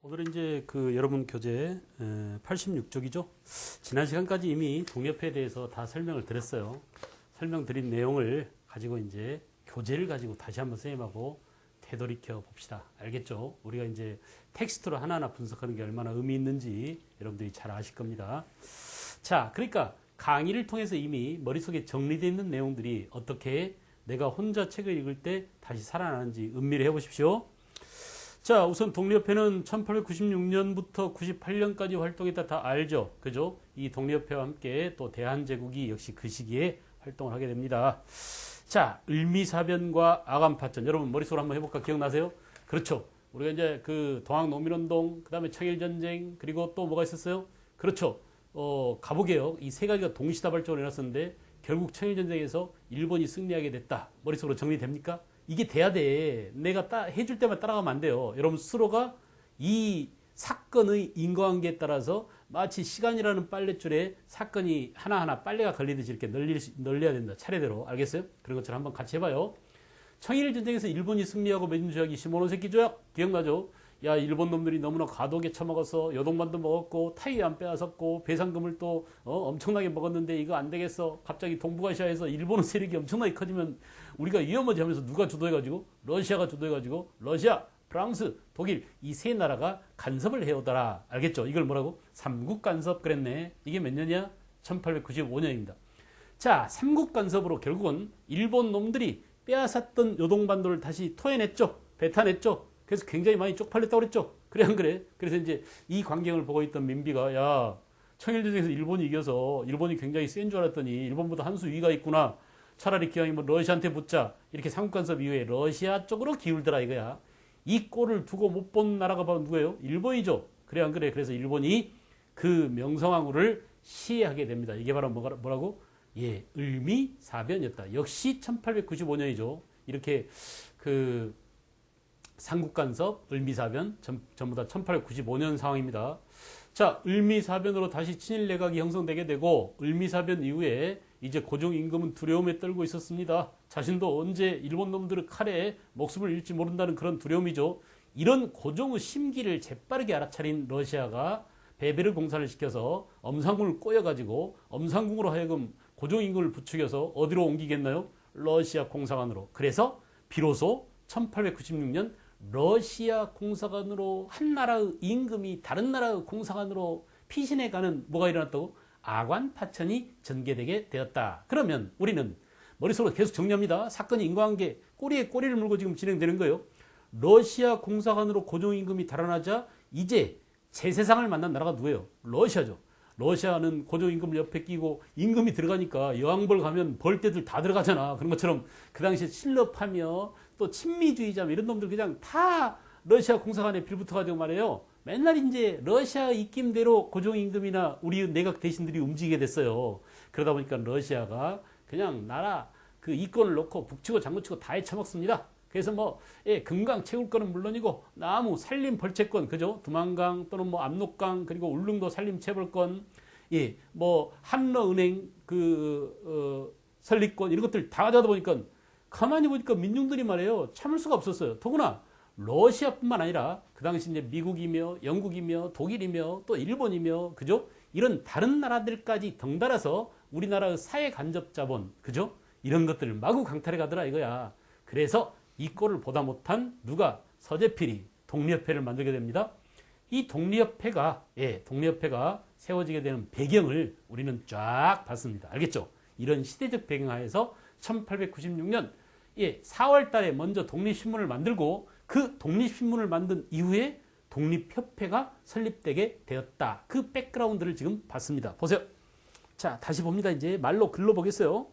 오늘은 이제 여러분 교재 86쪽이죠. 지난 시간까지 이미 동력회에 대해서 다 설명을 드렸어요. 설명드린 내용을 가지고 이제 교재를 가지고 다시 한번 선생님하고 되돌이켜 봅시다. 알겠죠? 우리가 이제 텍스트로 하나하나 분석하는 게 얼마나 의미 있는지 여러분들이 잘 아실 겁니다. 자, 그러니까 강의를 통해서 이미 머릿속에 정리되어 있는 내용들이 어떻게 내가 혼자 책을 읽을 때 다시 살아나는지 음미를 해보십시오. 자, 우선 독립협회는 1896년부터 98년까지 활동했다 다 알죠? 그죠? 이 독립협회와 함께 또 대한제국이 역시 그 시기에 활동을 하게 됩니다. 자, 을미사변과 아간파천. 여러분 머릿속으로 한번 해볼까? 기억나세요? 그렇죠. 우리가 이제 동학농민운동, 그 다음에 청일전쟁, 그리고 또 뭐가 있었어요? 그렇죠. 갑오개혁. 이 세 가지가 동시다발적으로 일어났었는데 결국 청일전쟁에서 일본이 승리하게 됐다. 머릿속으로 정리됩니까? 이게 돼야 돼. 내가 해줄 때만 따라가면 안 돼요. 여러분 스스로가 이 사건의 인과관계에 따라서 마치 시간이라는 빨랫줄에 사건이 하나하나 빨래가 걸리듯이 이렇게 널려야 된다. 차례대로. 알겠어요? 그런 것처럼 한번 같이 해봐요. 청일전쟁에서 일본이 승리하고 맺은 조약이 시모노세키 조약 기억나죠? 야, 일본 놈들이 너무나 과도하게 처먹어서 여동반도 먹었고 타이완 빼앗았고 배상금을 또 엄청나게 먹었는데 이거 안 되겠어. 갑자기 동북아시아에서 일본 세력이 엄청나게 커지면 우리가 위험하지 하면서 누가 주도해가지고 러시아가 주도해가지고 러시아, 프랑스, 독일 이 세 나라가 간섭을 해오더라. 알겠죠? 이걸 뭐라고? 삼국 간섭 그랬네. 이게 몇 년이야? 1895년입니다. 자, 삼국 간섭으로 결국은 일본 놈들이 빼앗았던 요동반도를 다시 토해냈죠. 뱉어냈죠. 그래서 굉장히 많이 쪽팔렸다고 그랬죠. 그래 안 그래? 그래서 이제 이 광경을 보고 있던 민비가 야, 청일전쟁에서 일본이 이겨서 일본이 굉장히 센 줄 알았더니 일본보다 한 수 위가 있구나. 차라리 기왕이면 러시아한테 붙자. 이렇게 삼국간섭 이후에 러시아 쪽으로 기울더라 이거야. 이 꼴을 두고 못 본 나라가 바로 누구예요? 일본이죠. 그래 안 그래? 그래서 일본이 그 명성황후를 시해하게 됩니다. 이게 바로 뭐라고? 예, 을미사변이었다. 역시 1895년이죠. 이렇게 삼국간섭, 을미사변 전부 다 1895년 상황입니다. 자, 을미사변으로 다시 친일내각이 형성되게 되고 을미사변 이후에 이제 고종임금은 두려움에 떨고 있었습니다. 자신도 언제 일본 놈들의 칼에 목숨을 잃지 모른다는 그런 두려움이죠. 이런 고종의 심기를 재빠르게 알아차린 러시아가 베베르 공사를 시켜서 엄상궁을 꼬여가지고 엄상궁으로 하여금 고종임금을 부추겨서 어디로 옮기겠나요? 러시아 공사관으로. 그래서 비로소 1896년 러시아 공사관으로 한 나라의 임금이 다른 나라의 공사관으로 피신해가는 뭐가 일어났다고? 아관파천이 전개되게 되었다. 그러면 우리는 머릿속으로 계속 정리합니다. 사건이 인과관계 꼬리에 꼬리를 물고 지금 진행되는 거예요. 러시아 공사관으로 고종임금이 달아나자 이제 새 세상을 만난 나라가 누구예요? 러시아죠. 러시아는 고종임금을 옆에 끼고 임금이 들어가니까 여왕벌 가면 벌떼들 다 들어가잖아. 그런 것처럼 그 당시에 실럽하며 또 친미주의자 이런 놈들 그냥 다 러시아 공사관에 빌붙어가지고 말이에요. 맨날 이제 러시아 입김대로 고종임금이나 우리 내각 대신들이 움직이게 됐어요. 그러다 보니까 러시아가 그냥 나라 그 이권을 놓고 북치고 장구치고 다 해쳐먹습니다. 그래서 금강 채굴권은 물론이고 나무 산림 벌채권, 그죠? 두만강 또는 압록강 그리고 울릉도 산림 채벌권, 예, 한러은행 설립권 이런 것들 다 가져다 보니까 가만히 보니까 민중들이 말이에요. 참을 수가 없었어요. 더구나 러시아뿐만 아니라 그 당시 이제 미국이며 영국이며 독일이며 또 일본이며, 그죠? 이런 다른 나라들까지 덩달아서 우리나라의 사회 간접 자본, 그죠? 이런 것들을 마구 강탈해 가더라 이거야. 그래서 이 꼴을 보다 못한 누가? 서재필이 독립협회를 만들게 됩니다. 이 독립협회가 세워지게 되는 배경을 우리는 쫙 봤습니다. 알겠죠? 이런 시대적 배경하에서 1896년 4월 달에 먼저 독립신문을 만들고 그 독립신문을 만든 이후에 독립협회가 설립되게 되었다. 그 백그라운드를 지금 봤습니다. 보세요. 자, 다시 봅니다. 이제 말로 글로 보겠어요.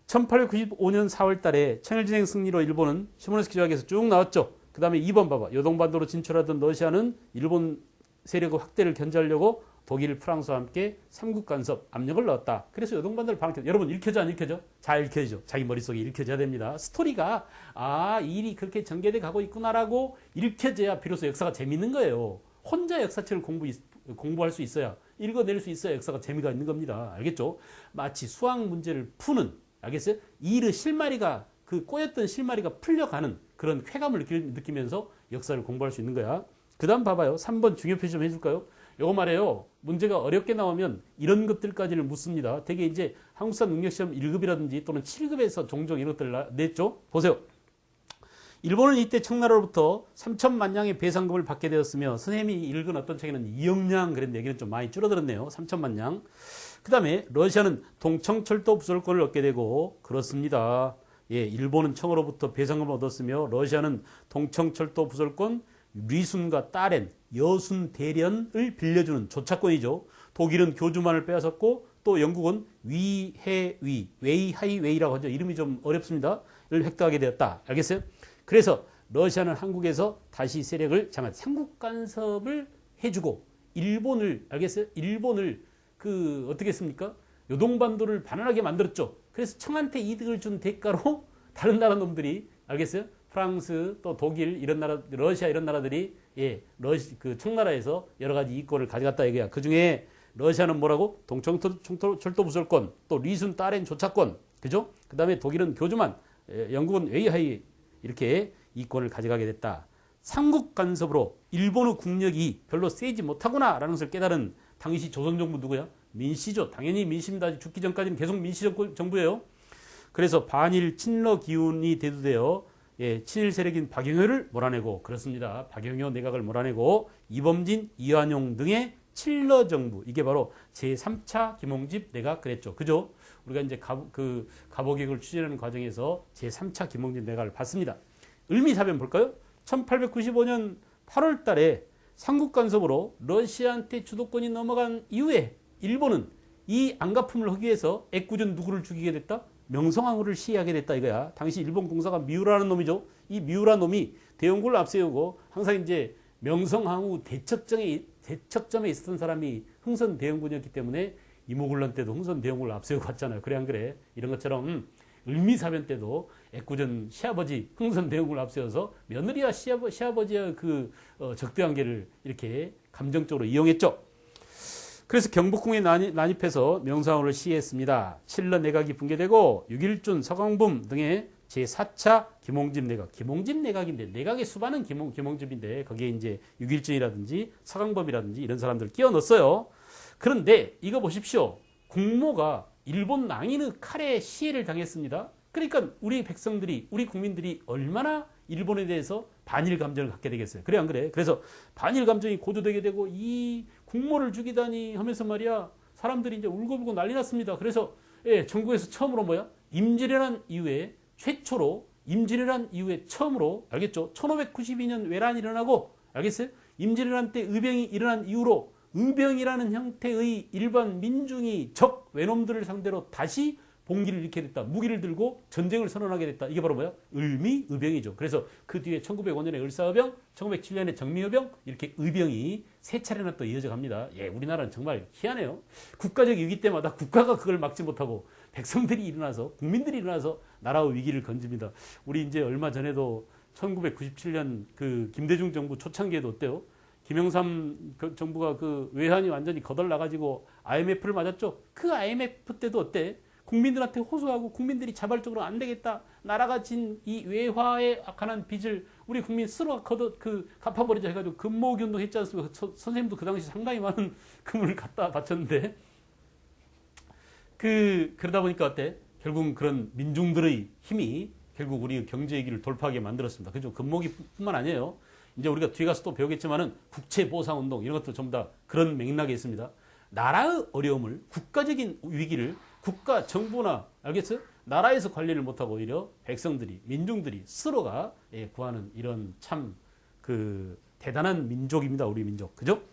1895년 4월 달에 청일전쟁 승리로 일본은 시모노세키 조약에서 쭉 나왔죠. 그 다음에 2번 봐봐. 요동반도로 진출하던 러시아는 일본 세력의 확대를 견제하려고 독일, 프랑스와 함께 삼국간섭 압력을 넣었다. 그래서 요동반도를 방어했다. 여러분 읽혀져 안 읽혀져? 잘 읽혀져. 자기 머릿속에 읽혀져야 됩니다. 스토리가 이 일이 그렇게 전개돼 가고 있구나라고 읽혀져야 비로소 역사가 재밌는 거예요. 혼자 역사책을 공부할 수 있어야, 읽어낼 수 있어야 역사가 재미가 있는 겁니다. 알겠죠? 마치 수학 문제를 푸는, 알겠어요? 일의 실마리가 꼬였던 실마리가 풀려가는 그런 쾌감을 느끼면서 역사를 공부할 수 있는 거야. 그 다음 봐봐요. 3번 중요 표시 좀 해줄까요? 요거 말이에요. 문제가 어렵게 나오면 이런 것들까지를 묻습니다. 되게 이제 한국사 능력시험 1급이라든지 또는 7급에서 종종 이런 것들 냈죠. 보세요. 일본은 이때 청나라로부터 3천만 냥의 배상금을 받게 되었으며, 선생님이 읽은 어떤 책에는 2억 냥 그랬는데 여기는 좀 많이 줄어들었네요. 3천만 냥. 그 다음에 러시아는 동청철도 부설권을 얻게 되고, 그렇습니다. 예, 일본은 청으로부터 배상금을 얻었으며 러시아는 동청철도 부설권, 리순과 따렌, 여순 대련을 빌려주는 조차권이죠. 독일은 교주만을 빼앗았고, 또 영국은 위해위, 웨이하이웨이라고 하죠. 이름이 좀 어렵습니다. 를 획득하게 되었다. 알겠어요? 그래서 러시아는 한국에서 다시 세력을 장악, 삼국 간섭을 해주고, 일본을, 알겠어요? 일본을 어떻게 했습니까? 요동반도를 반환하게 만들었죠. 그래서 청한테 이득을 준 대가로 다른 나라 놈들이, 알겠어요? 프랑스, 또 독일, 이런 나라, 러시아 이런 나라들이, 예, 청나라에서 여러 가지 이권을 가져갔다 이거야. 그 중에 러시아는 뭐라고? 동청철도 부설권, 또 리순 따렌 조차권, 그죠? 그 다음에 독일은 교주만, 영국은 웨이하이, 이렇게 이권을 가져가게 됐다. 삼국 간섭으로 일본의 국력이 별로 세지 못하구나 라는 것을 깨달은 당시 조선정부 누구야? 민씨죠. 당연히 민씨입니다. 죽기 전까지는 계속 민씨 정부예요. 그래서 반일 친러 기운이 대두되어, 예, 친일 세력인 박영효를 몰아내고, 그렇습니다. 박영효 내각을 몰아내고 이범진, 이완용 등의 친러 정부, 이게 바로 제3차 김홍집 내각 그랬죠. 그죠? 우리가 이제 갑오개혁을 추진하는 과정에서 제3차 김홍집 내각을 봤습니다. 을미사변 볼까요? 1895년 8월 달에 삼국 간섭으로 러시아한테 주도권이 넘어간 이후에 일본은 이 안갚음을 하기 위해서 애꿎은 누구를 죽이게 됐다? 명성황후를 시해하게 됐다 이거야. 당시 일본 공사가 미우라는 놈이죠. 이 미우라 놈이 대원군을 앞세우고, 항상 이제 명성황후 대척점에 있었던 사람이 흥선 대원군이었기 때문에 이모군란 때도 흥선 대원군을 앞세우고 갔잖아요. 그래 안 그래? 이런 것처럼 을미사변 때도 애꿎은 시아버지 흥선 대원군을 앞세워서 며느리와 시아버지의 적대관계를 이렇게 감정적으로 이용했죠. 그래서 경복궁에 난입해서 명성황후를 시해했습니다. 칠러 내각이 붕괴되고 6.1준 서강범 등의 제4차 김홍집 내각, 김홍집 내각인데, 내각의 수반은 김홍집인데 거기에 이제 6.1준이라든지 서강범이라든지 이런 사람들 끼워 넣었어요. 그런데 이거 보십시오. 국모가 일본 낭인의 칼에 시해를 당했습니다. 그러니까 우리 백성들이, 우리 국민들이 얼마나 일본에 대해서 반일 감정을 갖게 되겠어요. 그래 안 그래? 그래서 반일 감정이 고조되게 되고, 이 국모를 죽이다니 하면서 말이야, 사람들이 이제 울고불고 난리 났습니다. 그래서, 예, 전국에서 처음으로 뭐야? 임진왜란 이후에 최초로, 임진왜란 이후에 처음으로, 알겠죠? 1592년 외란이 일어나고, 알겠어요? 임진왜란 때 의병이 일어난 이후로 의병이라는 형태의 일반 민중이 적 외놈들을 상대로 다시 봉기를 일으키게 됐다. 무기를 들고 전쟁을 선언하게 됐다. 이게 바로 뭐야? 을미의병이죠. 그래서 그 뒤에 1905년에 을사의병, 1907년에 정미의병, 이렇게 의병이 세 차례나 또 이어져 갑니다. 예, 우리나라는 정말 희한해요. 국가적 위기 때마다 국가가 그걸 막지 못하고 백성들이 일어나서, 국민들이 일어나서 나라의 위기를 건집니다. 우리 이제 얼마 전에도 1997년 김대중 정부 초창기에도 어때요? 김영삼 정부가 외환이 완전히 거덜나가지고 IMF를 맞았죠. 그 IMF 때도 어때? 국민들한테 호소하고 국민들이 자발적으로 안 되겠다. 나라가 진 이 외화에 관한 빚을 우리 국민 스스로 갚아버리자 해가지고 금모으기 운동 했지 않습니까? 선생님도 그 당시 상당히 많은 금을 갖다 바쳤는데, 그러다 보니까 어때? 결국 그런 민중들의 힘이 결국 우리 경제 위기를 돌파하게 만들었습니다. 그죠? 금모기뿐만 아니에요. 이제 우리가 뒤에 가서 또 배우겠지만은 국채보상운동 이런 것도 전부 다 그런 맥락에 있습니다. 나라의 어려움을, 국가적인 위기를 국가 정부나, 알겠어요? 나라에서 관리를 못하고 오히려 백성들이, 민중들이 스스로가 구하는 이런 참 대단한 민족입니다. 우리 민족. 그죠?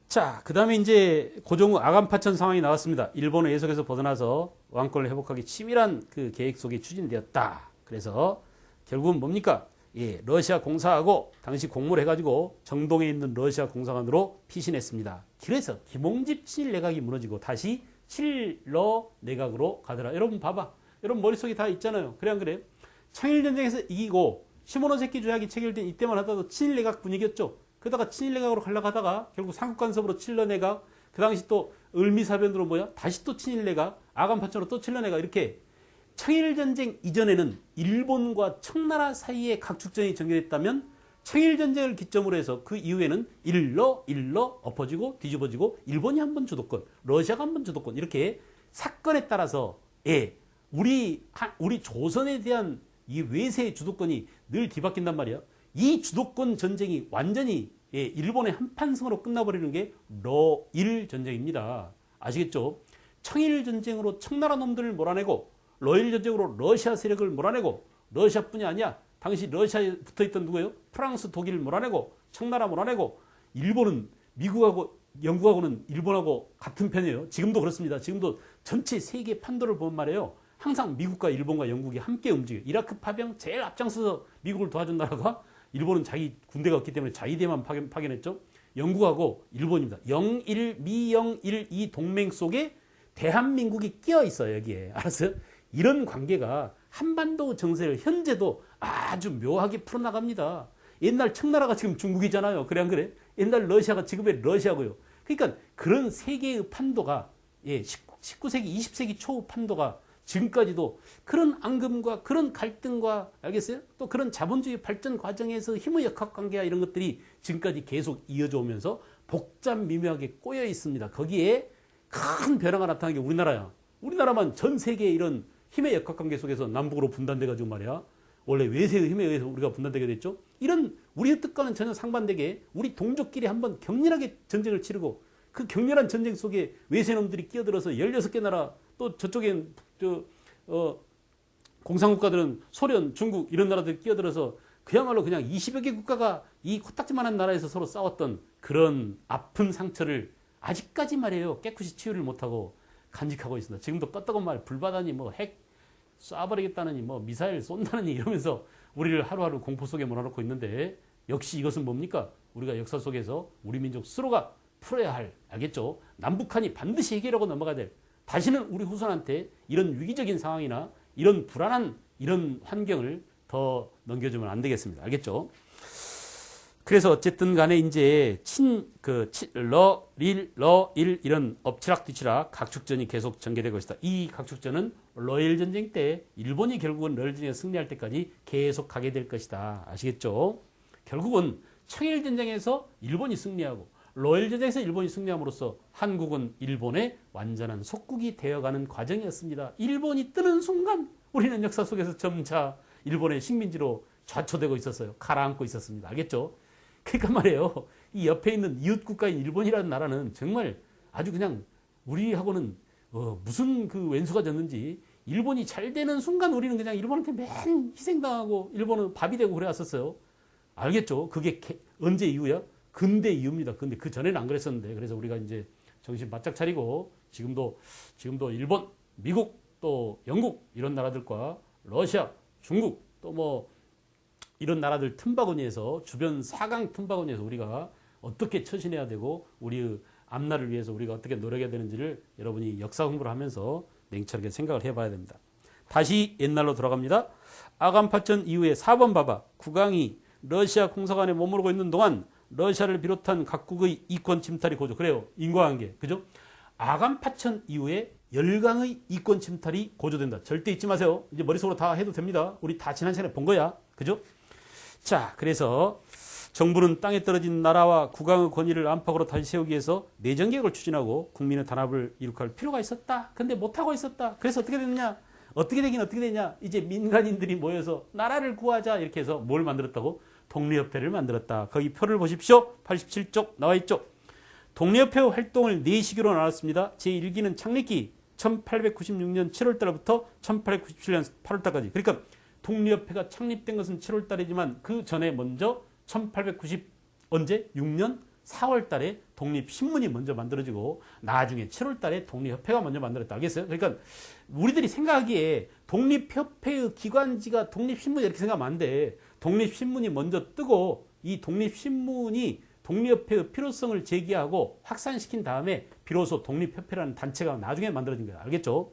자, 그 다음에 이제 고종의 아간파천 상황이 나왔습니다. 일본의 예속에서 벗어나서 왕권을 회복하기 치밀한 계획 속에 추진되었다. 그래서 결국은 뭡니까? 예, 러시아 공사하고 당시 공모를 해가지고 정동에 있는 러시아 공사관으로 피신했습니다. 그래서 김홍집 친일 내각이 무너지고 다시 칠러 내각으로 가더라. 여러분 봐봐. 여러분 머릿속에 다 있잖아요. 그래 안 그래요? 청일전쟁에서 이기고 시모노세키 조약이 체결된 이때만 하더라도 친일 내각 분위기였죠. 그러다가 친일 내각으로 가려고 하다가 결국 삼국간섭으로 칠러 내각, 그 당시 또 을미사변으로 뭐야? 다시 또 친일 내각, 아간파천으로 또 칠러 내각, 이렇게 청일전쟁 이전에는 일본과 청나라 사이에 각축전이 전개됐다면 청일전쟁을 기점으로 해서 그 이후에는 일러 엎어지고 뒤집어지고 일본이 한 번 주도권, 러시아가 한 번 주도권 이렇게 사건에 따라서 우리 조선에 대한 이 외세의 주도권이 늘 뒤바뀐단 말이야. 이 주도권 전쟁이 완전히 일본의 한판승으로 끝나버리는 게 러일 전쟁입니다. 아시겠죠? 청일 전쟁으로 청나라 놈들을 몰아내고 러일 전쟁으로 러시아 세력을 몰아내고 러시아뿐이 아니야. 당시 러시아에 붙어있던 누구예요? 프랑스, 독일을 몰아내고 청나라 몰아내고 일본은 미국하고 영국하고는 일본하고 같은 편이에요. 지금도 그렇습니다. 지금도 전체 세계 판도를 보면 말이에요. 항상 미국과 일본과 영국이 함께 움직여요. 이라크 파병 제일 앞장서서 미국을 도와준 나라가 일본은 자기 군대가 없기 때문에 자위대만 파견했죠. 영국하고 일본입니다. 영일, 미영일 이 동맹 속에 대한민국이 끼어 있어요. 여기에. 알았어요? 이런 관계가 한반도 정세를 현재도 아주 묘하게 풀어나갑니다. 옛날 청나라가 지금 중국이잖아요. 그래 안 그래? 옛날 러시아가 지금의 러시아고요. 그러니까 그런 세계의 판도가 19세기, 20세기 초 판도가 지금까지도 그런 앙금과 그런 갈등과 알겠어요? 또 그런 자본주의 발전 과정에서 힘의 역학관계와 이런 것들이 지금까지 계속 이어져 오면서 복잡 미묘하게 꼬여 있습니다. 거기에 큰 변화가 나타난 게 우리나라야. 우리나라만 전 세계의 이런 힘의 역학관계 속에서 남북으로 분단돼가지고 말이야. 원래 외세의 힘에 의해서 우리가 분단되게 됐죠. 이런 우리의 뜻과는 전혀 상반되게 우리 동족끼리 한번 격렬하게 전쟁을 치르고 그 격렬한 전쟁 속에 외세놈들이 끼어들어서 16개 나라 또 저쪽엔 공산국가들은 소련, 중국 이런 나라들이 끼어들어서 그야말로 그냥 20여 개 국가가 이 코딱지만한 나라에서 서로 싸웠던 그런 아픈 상처를 아직까지 말이에요. 깨끗이 치유를 못하고 간직하고 있습니다. 지금도 껐다고 말 불바다니 뭐 핵 쏴버리겠다느니 뭐 미사일 쏜다느니 이러면서 우리를 하루하루 공포 속에 몰아넣고 있는데 역시 이것은 뭡니까? 우리가 역사 속에서 우리 민족 스스로가 풀어야 할, 알겠죠? 남북한이 반드시 해결하고 넘어가야 될, 다시는 우리 후손한테 이런 위기적인 상황이나 이런 불안한 이런 환경을 더 넘겨주면 안 되겠습니다. 알겠죠? 그래서 어쨌든 간에 이제 일 이런 엎치락뒤치락 각축전이 계속 전개되고 있다. 이 각축전은 러일 전쟁 때 일본이 결국은 러일 전쟁에 승리할 때까지 계속 가게 될 것이다. 아시겠죠? 결국은 청일 전쟁에서 일본이 승리하고 러일 전쟁에서 일본이 승리함으로써 한국은 일본의 완전한 속국이 되어가는 과정이었습니다. 일본이 뜨는 순간 우리는 역사 속에서 점차 일본의 식민지로 좌초되고 있었어요. 가라앉고 있었습니다. 알겠죠? 그러니까 말이에요. 이 옆에 있는 이웃 국가인 일본이라는 나라는 정말 아주 그냥 우리하고는 무슨 그 왼수가 졌는지 일본이 잘 되는 순간 우리는 그냥 일본한테 맨 희생당하고 일본은 밥이 되고 그래 왔었어요. 알겠죠? 그게 언제 이후야? 근대 이후입니다. 근데 그 전에는 안 그랬었는데 그래서 우리가 이제 정신 바짝 차리고 지금도 일본, 미국 또 영국 이런 나라들과 러시아, 중국 또 뭐 이런 나라들 틈바구니에서 주변 사강 틈바구니에서 우리가 어떻게 처신해야 되고 우리의 앞날을 위해서 우리가 어떻게 노력해야 되는지를 여러분이 역사 공부를 하면서 냉철하게 생각을 해봐야 됩니다. 다시 옛날로 돌아갑니다. 아간파천 이후에 4번 봐봐. 국왕이 러시아 공사관에 머무르고 있는 동안 러시아를 비롯한 각국의 이권 침탈이 고조. 그래요. 인과관계. 그죠? 아간파천 이후에 열강의 이권 침탈이 고조된다. 절대 잊지 마세요. 이제 머릿속으로 다 해도 됩니다. 우리 다 지난 시간에 본 거야. 그죠? 자, 그래서 정부는 땅에 떨어진 나라와 국왕의 권위를 안팎으로 다시 세우기 위해서 내정개혁을 추진하고 국민의 단합을 이룩할 필요가 있었다. 근데 못하고 있었다. 그래서 어떻게 됐느냐? 어떻게 되냐? 이제 민간인들이 모여서 나라를 구하자. 이렇게 해서 뭘 만들었다고? 독립협회를 만들었다. 거기 표를 보십시오. 87쪽 나와 있죠. 독립협회 활동을 4시기로 나눴습니다. 제1기는 창립기 1896년 7월달부터 1897년 8월달까지. 그러니까 독립협회가 창립된 것은 7월달이지만 그 전에 먼저 1890 언제? 6년 4월달에 독립신문이 먼저 만들어지고 나중에 7월달에 독립협회가 먼저 만들었다. 알겠어요? 그러니까 우리들이 생각하기에 독립협회의 기관지가 독립신문 이렇게 생각하면 안 돼. 독립신문이 먼저 뜨고 이 독립신문이 독립협회의 필요성을 제기하고 확산시킨 다음에 비로소 독립협회라는 단체가 나중에 만들어진 거야. 알겠죠?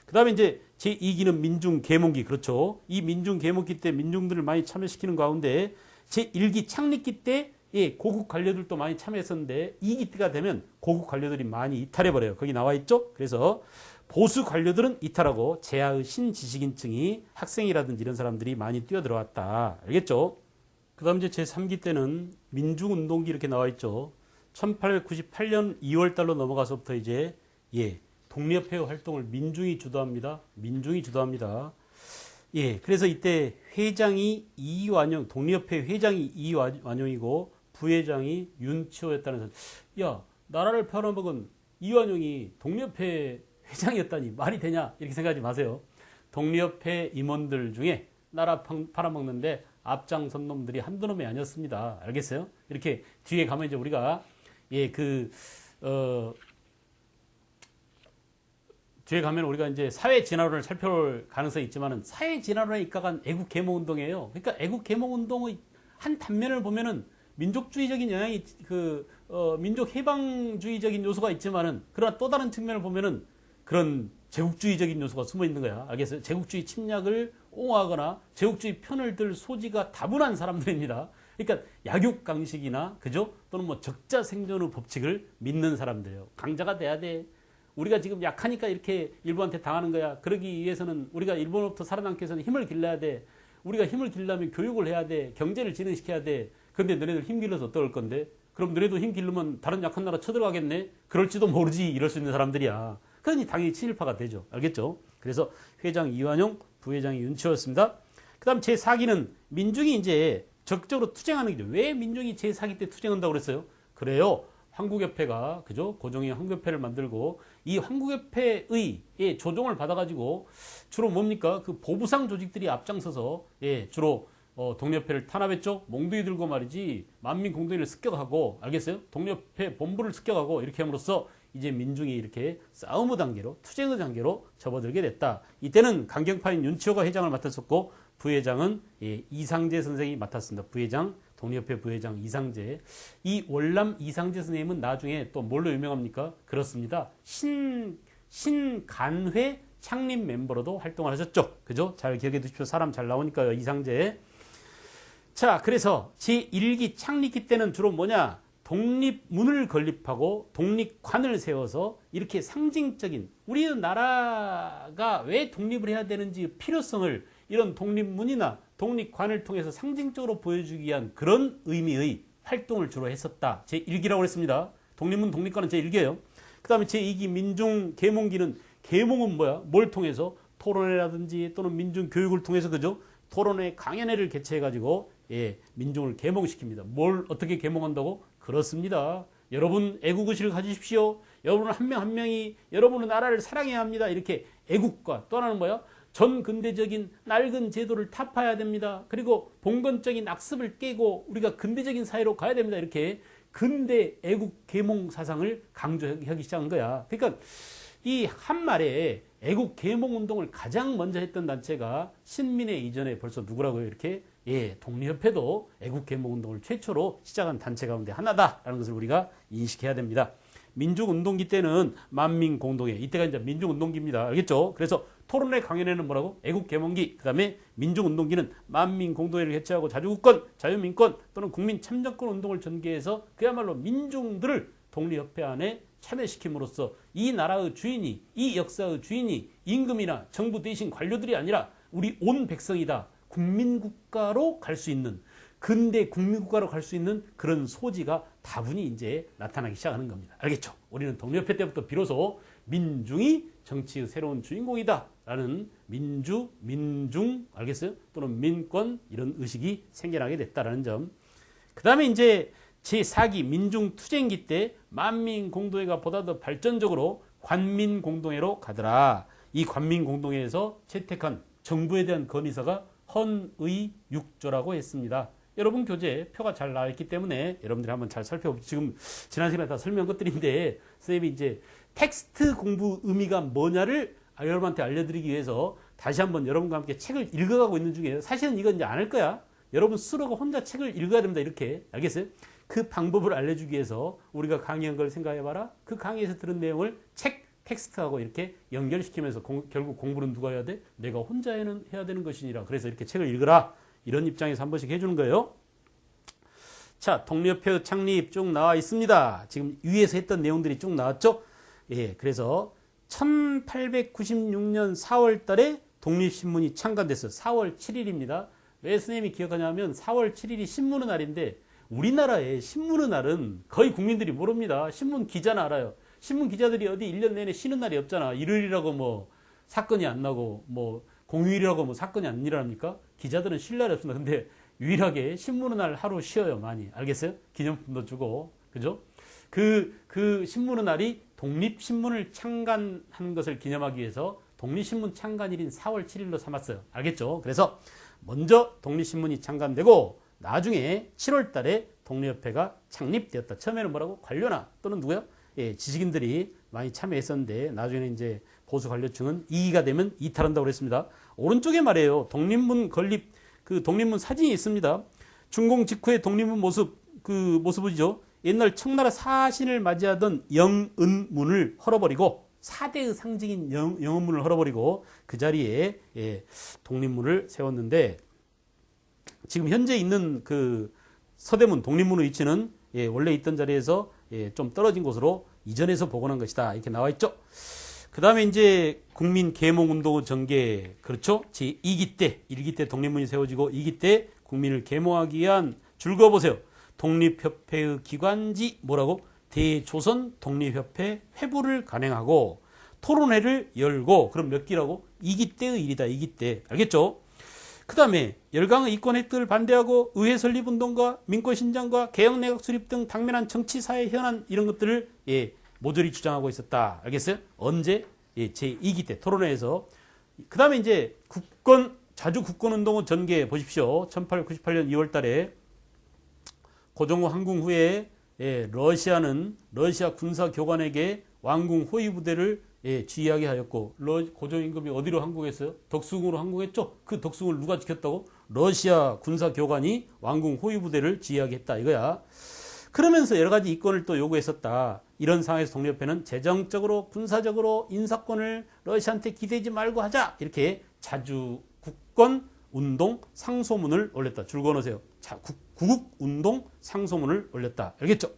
그 다음에 이제 제2기는 민중계몽기. 그렇죠. 이 민중계몽기 때 민중들을 많이 참여시키는 가운데 제1기 창립기 때 고급 관료들도 많이 참여했었는데 2기 때가 되면 고급 관료들이 많이 이탈해버려요. 거기 나와 있죠. 그래서 보수 관료들은 이탈하고 제하의 신지식인층이 학생이라든지 이런 사람들이 많이 뛰어들어왔다. 알겠죠? 그 다음 이제 제3기 때는 민중운동기 이렇게 나와 있죠. 1898년 2월 달로 넘어가서부터 이제, 독립회 활동을 민중이 주도합니다. 민중이 주도합니다. 그래서 이때 회장이 이완용, 독립회 회장이 이완용이고 부회장이 윤치호였다는 야, 나라를 팔아먹은 이완용이 독립회 회장이었다니 말이 되냐? 이렇게 생각하지 마세요. 독립회 임원들 중에 나라 팔아먹는데 앞장선 놈들이 한두 놈이 아니었습니다. 알겠어요? 이렇게 뒤에 가면 이제 우리가 뒤에 가면 우리가 이제 사회 진화론을 살펴볼 가능성이 있지만은 사회 진화론에 입각한 애국 계몽 운동이에요. 그러니까 애국 계몽 운동의 한 단면을 보면은 민족주의적인 영향이 민족 해방주의적인 요소가 있지만은 그러나 또 다른 측면을 보면은 그런 제국주의적인 요소가 숨어 있는 거야. 알겠어요? 제국주의 침략을 옹호하거나 제국주의 편을 들 소지가 다분한 사람들입니다. 그러니까 약육강식이나 그죠? 또는 뭐 적자 생존의 법칙을 믿는 사람들이에요. 강자가 돼야 돼. 우리가 지금 약하니까 이렇게 일본한테 당하는 거야. 그러기 위해서는 우리가 일본으로부터 살아남기 위해서는 힘을 길러야 돼. 우리가 힘을 길려면 교육을 해야 돼. 경제를 진흥시켜야 돼. 그런데 너네들 힘 길러서 어떨 건데? 그럼 너네도 힘 길르면 다른 약한 나라 쳐들어가겠네? 그럴지도 모르지. 이럴 수 있는 사람들이야. 그러니 당연히 친일파가 되죠. 알겠죠? 그래서 회장 이완용, 부회장이 윤치호였습니다. 그 다음 제4기는 민중이 이제 적극적으로 투쟁하는 거죠. 왜 민중이 제4기 때 투쟁한다고 그랬어요? 그래요. 한국협회가, 그죠? 고종이 한국협회를 만들고 이 한국협회의 조종을 받아가지고 주로 뭡니까? 그 보부상 조직들이 앞장서서 주로 독립협회를 탄압했죠. 몽둥이 들고 말이지 만민공동회를 습격하고, 알겠어요? 독립협회 본부를 습격하고 이렇게 함으로써 이제 민중이 이렇게 싸움의 단계로, 투쟁의 단계로 접어들게 됐다. 이때는 강경파인 윤치호가 회장을 맡았었고 부회장은 이상재 선생이 맡았습니다. 부회장, 독립협회 부회장 이상재. 이 월남 이상재 선생님은 나중에 또 뭘로 유명합니까? 그렇습니다. 신간회 창립 멤버로도 활동을 하셨죠. 그죠? 잘 기억해 두십시오. 사람 잘 나오니까요. 이상재. 자, 그래서 제1기 창립기 때는 주로 뭐냐? 독립문을 건립하고 독립관을 세워서 이렇게 상징적인 우리 나라가 왜 독립을 해야 되는지 필요성을 이런 독립문이나 독립관을 통해서 상징적으로 보여주기 위한 그런 의미의 활동을 주로 했었다. 제1기라고 했습니다. 독립문, 독립관은 제1기예요. 그 다음에 제2기 민중계몽기는 계몽은 뭐야? 뭘 통해서? 토론회라든지 또는 민중교육을 통해서, 그죠? 토론회, 강연회를 개최해가지고 민중을 계몽시킵니다. 뭘 어떻게 계몽한다고? 그렇습니다. 여러분 애국의식을 가지십시오. 여러분 한 명 한 명이 여러분의 나라를 사랑해야 합니다. 이렇게 애국과 또 하나는 뭐야? 전근대적인 낡은 제도를 타파해야 됩니다. 그리고 봉건적인 악습을 깨고 우리가 근대적인 사회로 가야 됩니다. 이렇게 근대 애국 계몽 사상을 강조하기 시작한 거야. 그러니까 이 한말에 애국 계몽 운동을 가장 먼저 했던 단체가 신민회 이전에 벌써 누구라고요? 이렇게 독립협회도 애국 계몽 운동을 최초로 시작한 단체 가운데 하나다라는 것을 우리가 인식해야 됩니다. 민족운동기 때는 만민공동회, 이때가 이제 민족운동기입니다. 알겠죠? 그래서 토론회 강연회는 뭐라고? 애국계몽기. 그 다음에 민족운동기는 만민공동회를 개최하고 자주국권, 자유민권 또는 국민참정권 운동을 전개해서 그야말로 민중들을 독립협회 안에 참여시킴으로써 이 나라의 주인이, 이 역사의 주인이 임금이나 정부 대신 관료들이 아니라 우리 온 백성이다. 국민국가로 갈 수 있는, 근대 국민국가로 갈 수 있는 그런 소지가 다분히 이제 나타나기 시작하는 겁니다. 알겠죠? 우리는 독립협회 때부터 비로소 민중이 정치의 새로운 주인공이다 라는 민중, 알겠어요? 또는 민권, 이런 의식이 생겨나게 됐다라는 점. 그 다음에 이제 제4기 민중투쟁기 때 만민공동회가 보다 더 발전적으로 관민공동회로 가더라. 이 관민공동회에서 채택한 정부에 대한 건의서가 헌의육조라고 했습니다. 여러분 교재에 표가 잘 나와 있기 때문에 여러분들이 한번 잘 살펴보시죠. 지금 지난 시간에 다 설명한 것들인데 선생님이 이제 텍스트 공부 의미가 뭐냐를 여러분한테 알려드리기 위해서 다시 한번 여러분과 함께 책을 읽어가고 있는 중이에요. 사실은 이건 이제 안 할 거야. 여러분 스스로가 혼자 책을 읽어야 됩니다. 이렇게. 알겠어요? 그 방법을 알려주기 위해서 우리가 강의한 걸 생각해봐라. 그 강의에서 들은 내용을 텍스트하고 이렇게 연결시키면서 결국 공부는 누가 해야 돼? 내가 혼자 해야 되는 것이니라. 그래서 이렇게 책을 읽으라. 이런 입장에서 한 번씩 해주는 거예요. 자, 독립협회 창립 쭉 나와 있습니다. 지금 위에서 했던 내용들이 쭉 나왔죠? 그래서 1896년 4월 달에 독립신문이 창간됐어요. 4월 7일입니다. 왜 선생님이 기억하냐면 4월 7일이 신문의 날인데 우리나라의 신문의 날은 거의 국민들이 모릅니다. 신문 기자는 알아요. 신문 기자들이 어디 1년 내내 쉬는 날이 없잖아. 일요일이라고 뭐 사건이 안 나고 뭐 공휴일이라고 뭐 사건이 안 일어납니까? 기자들은 쉴 날이 없습니다. 근데 유일하게 신문의 날 하루 쉬어요. 많이. 알겠어요? 기념품도 주고. 그죠? 그 신문의 날이 독립신문을 창간한 것을 기념하기 위해서 독립신문 창간일인 4월 7일로 삼았어요. 알겠죠? 그래서 먼저 독립신문이 창간되고 나중에 7월 달에 독립협회가 창립되었다. 처음에는 뭐라고? 관료나 또는 누구요? 예, 지식인들이 많이 참여했었는데 나중에는 이제 보수 관료층은 이의가 되면 이탈한다고 그랬습니다. 오른쪽에 말이에요. 독립문 건립 그 독립문 사진이 있습니다. 준공 직후의 독립문 모습 그 모습이죠. 옛날 청나라 사신을 맞이하던 영은문을 헐어버리고 4대의 상징인 영은문을 헐어버리고 그 자리에 예, 독립문을 세웠는데 지금 현재 있는 그 서대문 독립문의 위치는 예, 원래 있던 자리에서 예, 좀 떨어진 곳으로 이전해서 복원한 것이다. 이렇게 나와 있죠. 그 다음에 이제 국민 계몽운동의 전개, 그렇죠? 제2기 때, 1기 때 독립문이 세워지고 2기 때 국민을 계몽하기 위한 줄 그어보세요. 독립협회의 기관지 뭐라고? 대조선 독립협회 회부를 간행하고 토론회를 열고 그럼 몇 기라고? 2기 때의 일이다. 2기 때. 알겠죠? 그 다음에 열강의 이권 획득을 반대하고 의회 설립운동과 민권신장과 개혁내각 수립 등 당면한 정치사회 현안 이런 것들을 예, 모조리 주장하고 있었다. 알겠어요? 언제? 예, 제2기 때 토론회에서. 그 다음에 이제 자주 국권운동의 전개 보십시오. 1898년 2월 달에 고종호 항공 후에 예, 러시아는 러시아 군사교관에게 왕궁 호위 부대를 예, 지휘하게 하였고 고종 임금이 어디로 항공했어요? 덕숭으로 항공했죠. 그 덕숭을 누가 지켰다고? 러시아 군사교관이 왕궁 호위 부대를 지휘하게 했다 이거야. 그러면서 여러 가지 이권을 또 요구했었다. 이런 상황에서 독립협회는 재정적으로 군사적으로 인사권을 러시아한테 기대지 말고 하자. 이렇게 자주 국권 운동 상소문을 올렸다. 줄 그어놓으세요. 구국운동 상소문을 올렸다. 알겠죠?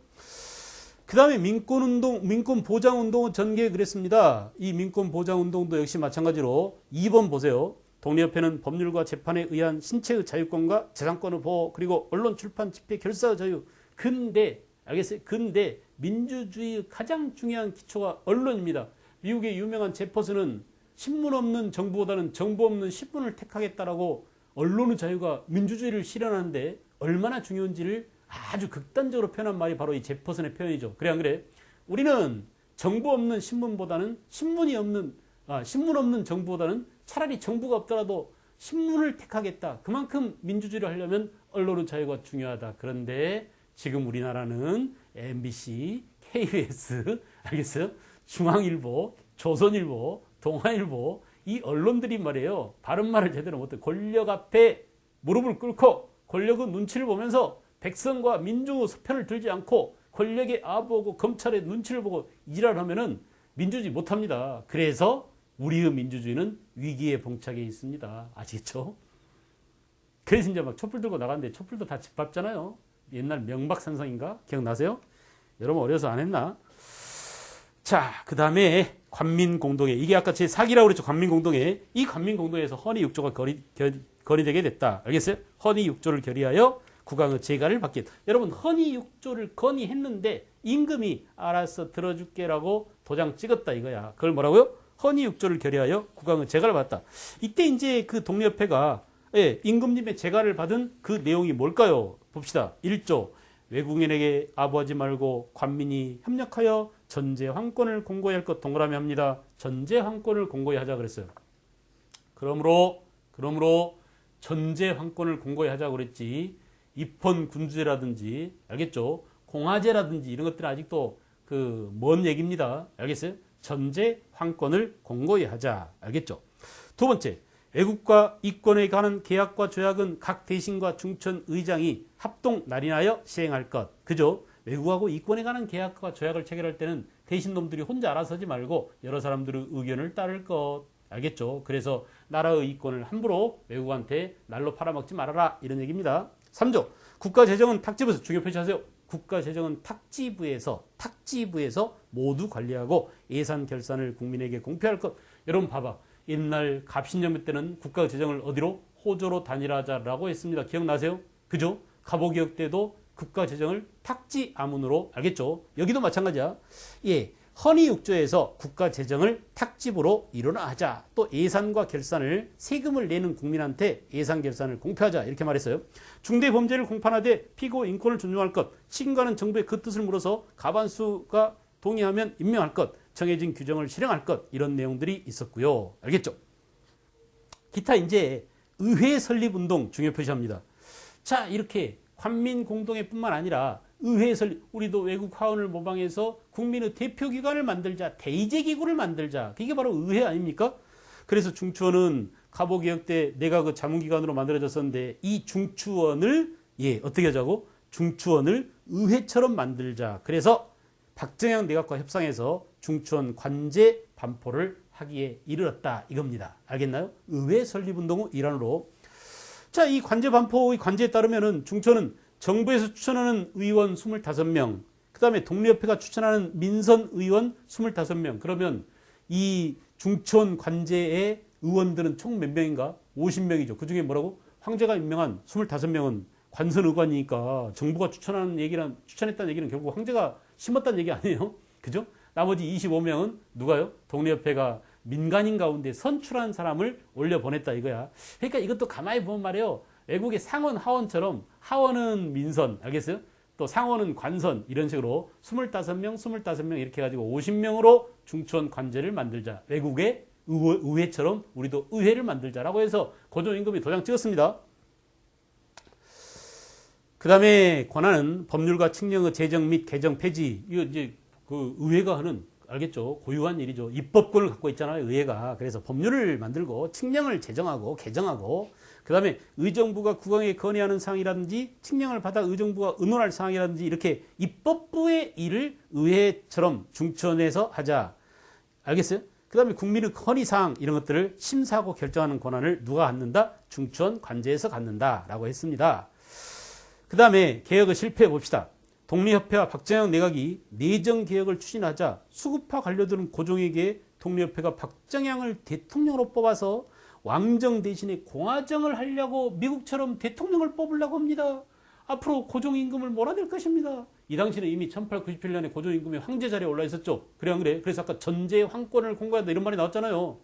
그 다음에 민권운동, 민권보장운동은 전개 그랬습니다. 이 민권보장운동도 역시 마찬가지로 2번 보세요. 독립협회는 법률과 재판에 의한 신체의 자유권과 재산권의 보호 그리고 언론 출판 집회 결사의 자유. 근데 알겠어요? 근데 민주주의의 가장 중요한 기초가 언론입니다. 미국의 유명한 제퍼슨은 신문 없는 정부보다는 정부 없는 신문을 택하겠다라고 언론의 자유가 민주주의를 실현하는데 얼마나 중요한지를 아주 극단적으로 표현한 말이 바로 이 제퍼슨의 표현이죠. 그래 안 그래? 우리는 정부 없는 신문보다는 신문 없는 정부보다는 차라리 정부가 없더라도 신문을 택하겠다. 그만큼 민주주의를 하려면 언론의 자유가 중요하다. 그런데 지금 우리나라는 MBC, KBS, 알겠어요? 중앙일보, 조선일보, 동아일보 이 언론들이 말이에요. 바른 말을 제대로 못해. 권력 앞에 무릎을 꿇고 권력의 눈치를 보면서 백성과 민중의 편을 들지 않고 권력의 아부하고 검찰의 눈치를 보고 일을 하면은 민주주의 못합니다. 그래서 우리의 민주주의는 위기에 봉착해 있습니다. 아시겠죠? 그래서 이제 막 촛불 들고 나갔는데 촛불도 다 짓밟잖아요. 옛날 명박산성인가? 기억나세요? 여러분 어려서 안 했나? 자, 그 다음에 관민공동회. 이게 아까 제 4기라고 그랬죠. 관민공동회. 이 관민공동회에서 헌의 6조가 건의되게 됐다. 알겠어요? 헌의 6조를 결의하여 국왕의 재가를 받게 했다. 여러분 헌의 6조를 건의했는데 임금이 알아서 들어줄게라고 도장 찍었다 이거야. 그걸 뭐라고요? 헌의 6조를 결의하여 국왕의 재가를 받았다. 이때 이제 그 독립협회가 예, 임금님의 재가를 받은 그 내용이 뭘까요? 봅시다. 1조. 외국인에게 아부하지 말고 관민이 협력하여 전제 황권을 공고히 할 것 동그라미 합니다. 전제 황권을 공고히 하자 그랬어요. 그러므로 전제 황권을 공고히 하자 그랬지. 입헌 군주제라든지 알겠죠? 공화제라든지 이런 것들은 아직도 그 먼 얘기입니다. 알겠어요? 전제 황권을 공고히 하자. 알겠죠? 두 번째. 외국과 이권에 관한 계약과 조약은 각 대신과 중천 의장이 합동 날인하여 시행할 것. 그죠? 외국하고 이권에 관한 계약과 조약을 체결할 때는 대신놈들이 혼자 알아서 하지 말고 여러 사람들의 의견을 따를 것. 알겠죠? 그래서 나라의 이권을 함부로 외국한테 날로 팔아먹지 말아라. 이런 얘기입니다. 3조. 국가재정은 탁지부에서 중요 표시하세요. 국가재정은 탁지부에서 모두 관리하고 예산 결산을 국민에게 공표할 것. 여러분 봐봐. 옛날 갑신년매 때는 국가 재정을 어디로? 호조로 단일화하자라고 했습니다. 기억나세요? 그죠? 갑오개혁 때도 국가 재정을 탁지아문으로, 알겠죠? 여기도 마찬가지야. 예, 헌의육조에서 국가 재정을 탁집으로 일원화하자. 또 예산과 결산을, 세금을 내는 국민한테 예산 결산을 공표하자. 이렇게 말했어요. 중대범죄를 공판하되 피고 인권을 존중할 것, 시민과는 정부의 그 뜻을 물어서 과반수가 동의하면 임명할 것, 정해진 규정을 실행할 것, 이런 내용들이 있었고요. 알겠죠? 기타 이제 의회 설립운동 중요 표시합니다. 자, 이렇게 관민공동회뿐만 아니라 의회 설립, 우리도 외국 화원을 모방해서 국민의 대표기관을 만들자, 대의제기구를 만들자. 그게 바로 의회 아닙니까? 그래서 중추원은 갑오개혁 때 내각의 자문기관으로 만들어졌었는데 이 중추원을 어떻게 하자고? 중추원을 의회처럼 만들자. 그래서 박정양 내각과 협상해서 중추원 관제 반포를 하기에 이르렀다 이겁니다. 알겠나요? 의회 설립운동의 일환으로. 자, 이 관제 반포의 관제에 따르면은 중추원은 정부에서 추천하는 의원 25명, 그 다음에 독립협회가 추천하는 민선 의원 25명. 그러면 이 중추원 관제의 의원들은 총 몇 명인가? 50명이죠. 그 중에 뭐라고? 황제가 임명한 25명은 관선 의관이니까 정부가 추천했다는 얘기는 결국 황제가 심었다는 얘기 아니에요? 그죠? 나머지 25명은 누가요? 독립협회가 민간인 가운데 선출한 사람을 올려보냈다 이거야. 그러니까 이것도 가만히 보면 말이에요. 외국의 상원, 하원처럼 하원은 민선, 알겠어요? 또 상원은 관선, 이런 식으로 25명 이렇게 해가지고 50명으로 중추원 관제를 만들자. 외국의 의회처럼 우리도 의회를 만들자라고 해서 고종임금이 도장 찍었습니다. 그 다음에 권한은 법률과 칙령의 제정 및 개정 폐지. 이거 이제 그 의회가 하는, 알겠죠? 고유한 일이죠. 입법권을 갖고 있잖아요, 의회가. 그래서 법률을 만들고 칙령을 제정하고 개정하고, 그 다음에 의정부가 국왕에 건의하는 사항이라든지 칙령을 받아 의정부가 의논할 사항이라든지 이렇게 입법부의 일을 의회처럼 중추원에서 하자. 알겠어요? 그 다음에 국민의 건의사항 이런 것들을 심사하고 결정하는 권한을 누가 갖는다? 중추원 관제에서 갖는다라고 했습니다. 그 다음에 개혁의 실패해 봅시다. 독립협회와 박정양 내각이 내정개혁을 추진하자 수급파 관료들은 고종에게 독립협회가 박정양을 대통령으로 뽑아서 왕정 대신에 공화정을 하려고 미국처럼 대통령을 뽑으려고 합니다. 앞으로 고종임금을 몰아낼 것입니다. 이 당시는 이미 1897년에 고종임금이 황제 자리에 올라 있었죠. 그래 안 그래? 그래서 아까 전제 황권을 공고한다 이런 말이 나왔잖아요.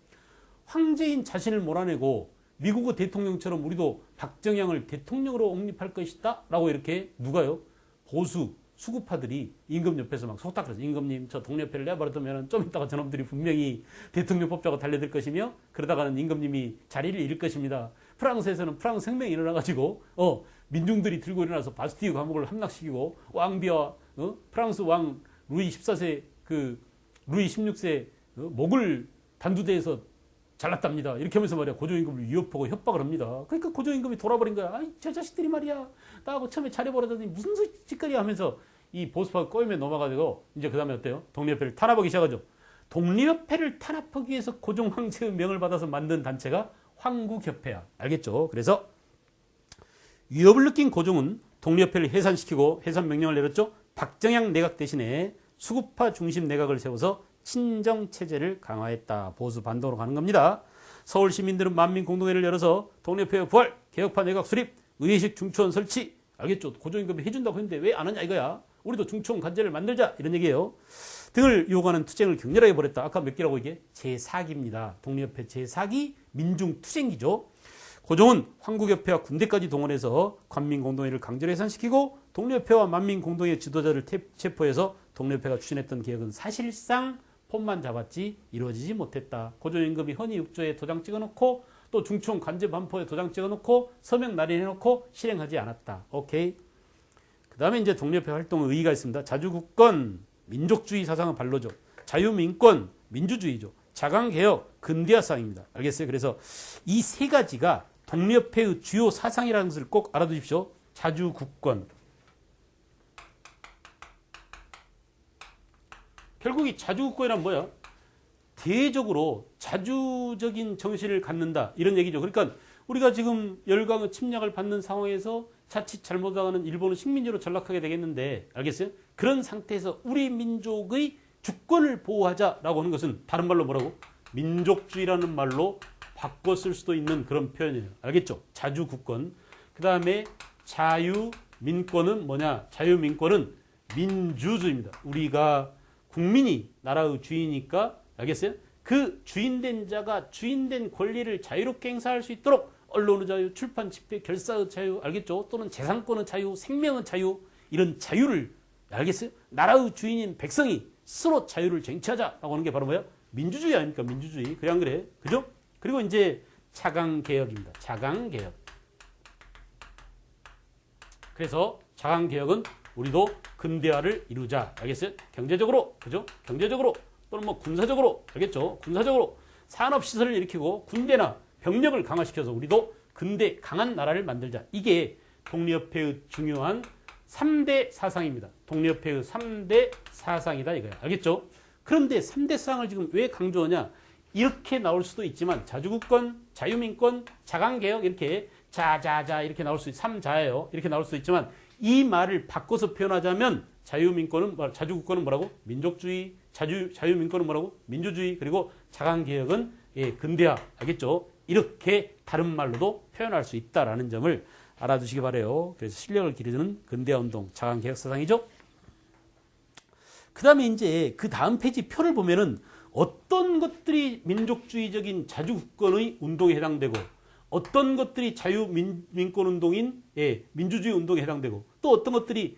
황제인 자신을 몰아내고 미국의 대통령처럼 우리도 박정양을 대통령으로 옹립할 것이다 라고 이렇게 누가요? 보수 수구파들이 임금 옆에서 막 속닥 그래서 임금님 저 독립협회를 내버려두면 좀 이따가 저놈들이 분명히 대통령 뽑자고 달려들 것이며 그러다가는 임금님이 자리를 잃을 것입니다. 프랑스에서는 프랑스 혁명이 일어나가지고 민중들이 들고 일어나서 바스티유 감옥을 함락시키고 왕비와 프랑스 왕 루이 14세 그 루이 16세 목을 단두대에서 잘랐답니다. 이렇게 하면서 말이야 고종임금을 위협하고 협박을 합니다. 그러니까 고종임금이 돌아버린 거야. 아이 저 자식들이 말이야 나하고 처음에 잘해버리더니 무슨 짓거리야 하면서 이 보수파가 꼬임에 넘어가지고 이제 그 다음에 어때요? 독립협회를 탄압하기 시작하죠. 독립협회를 탄압하기 위해서 고종 황제의 명을 받아서 만든 단체가 황국협회야. 알겠죠? 그래서 위협을 느낀 고종은 독립협회를 해산시키고 해산 명령을 내렸죠. 박정양 내각 대신에 수구파 중심 내각을 세워서 친정체제를 강화했다. 보수 반동으로 가는 겁니다. 서울 시민들은 만민공동회를 열어서 독립협회 부활, 개혁파 내각 수립, 의회식 중추원 설치. 알겠죠? 고종임금이 해준다고 했는데 왜 안 하냐 이거야. 우리도 중추원 관제를 만들자 이런 얘기예요. 등을 요구하는 투쟁을 격렬하게 벌였다. 아까 몇 기라고 이게? 제4기입니다. 독립협회 제4기 민중투쟁기죠. 고종은 황국협회와 군대까지 동원해서 관민공동회를 강제로 해산시키고 독립협회와 만민공동회 지도자를 체포해서 독립협회가 추진했던 개혁은 사실상 폼만 잡았지 이루어지지 못했다. 고종임금이 헌의육조에 도장 찍어놓고 또 중추원 관제 반포에 도장 찍어놓고 서명 날인해놓고 실행하지 않았다. 오케이. 그 다음에 이제 독립협회 활동의 의의가 있습니다. 자주국권, 민족주의 사상의 발로죠. 자유민권, 민주주의죠. 자강개혁, 근대화상입니다. 알겠어요? 그래서 이 세 가지가 독립협회의 주요 사상이라는 것을 꼭 알아두십시오. 자주국권. 결국 이 자주국권이란 뭐야? 대외적으로 자주적인 정신을 갖는다. 이런 얘기죠. 그러니까 우리가 지금 열강의 침략을 받는 상황에서 자칫 잘못하면 일본은 식민지로 전락하게 되겠는데 알겠어요? 그런 상태에서 우리 민족의 주권을 보호하자라고 하는 것은 다른 말로 뭐라고? 민족주의라는 말로 바꿔 쓸 수도 있는 그런 표현이에요. 알겠죠? 자주국권. 그 다음에 자유민권은 뭐냐? 자유민권은 민주주의입니다. 우리가 국민이 나라의 주인이니까, 알겠어요? 그 주인된 자가 주인된 권리를 자유롭게 행사할 수 있도록 언론의 자유, 출판, 집회, 결사의 자유, 알겠죠? 또는 재산권의 자유, 생명의 자유, 이런 자유를, 알겠어요? 나라의 주인인 백성이 스스로 자유를 쟁취하자라고 하는 게 바로 뭐야? 민주주의 아닙니까? 민주주의. 그래 안 그래? 그죠? 그리고 이제 자강개혁입니다. 자강개혁. 그래서 자강개혁은 우리도 근대화를 이루자. 알겠어요? 경제적으로, 그죠? 경제적으로 또는 뭐 군사적으로, 알겠죠? 군사적으로 산업시설을 일으키고 군대나 병력을 강화시켜서 우리도 근대 강한 나라를 만들자. 이게 독립협회의 중요한 3대 사상입니다. 독립협회의 3대 사상이다 이거야. 알겠죠? 그런데 3대 사상을 지금 왜 강조하냐? 이렇게 나올 수도 있지만 자주국권, 자유민권, 자강개혁 이렇게 자자자 이렇게 나올 수 있, 3자예요. 이렇게 나올 수 있지만 이 말을 바꿔서 표현하자면 자유민권은 자주국권은 뭐라고? 민족주의, 자유민권은 뭐라고? 민주주의, 그리고 자강개혁은 근대화. 알겠죠? 이렇게 다른 말로도 표현할 수 있다라는 점을 알아두시기 바라요. 그래서 실력을 기르는 근대화운동, 자강개혁 사상이죠. 그 다음에 이제 그 다음 페이지 표를 보면은 어떤 것들이 민족주의적인 자주국권의 운동에 해당되고 어떤 것들이 자유민권운동인 민주주의 운동에 해당되고 또 어떤 것들이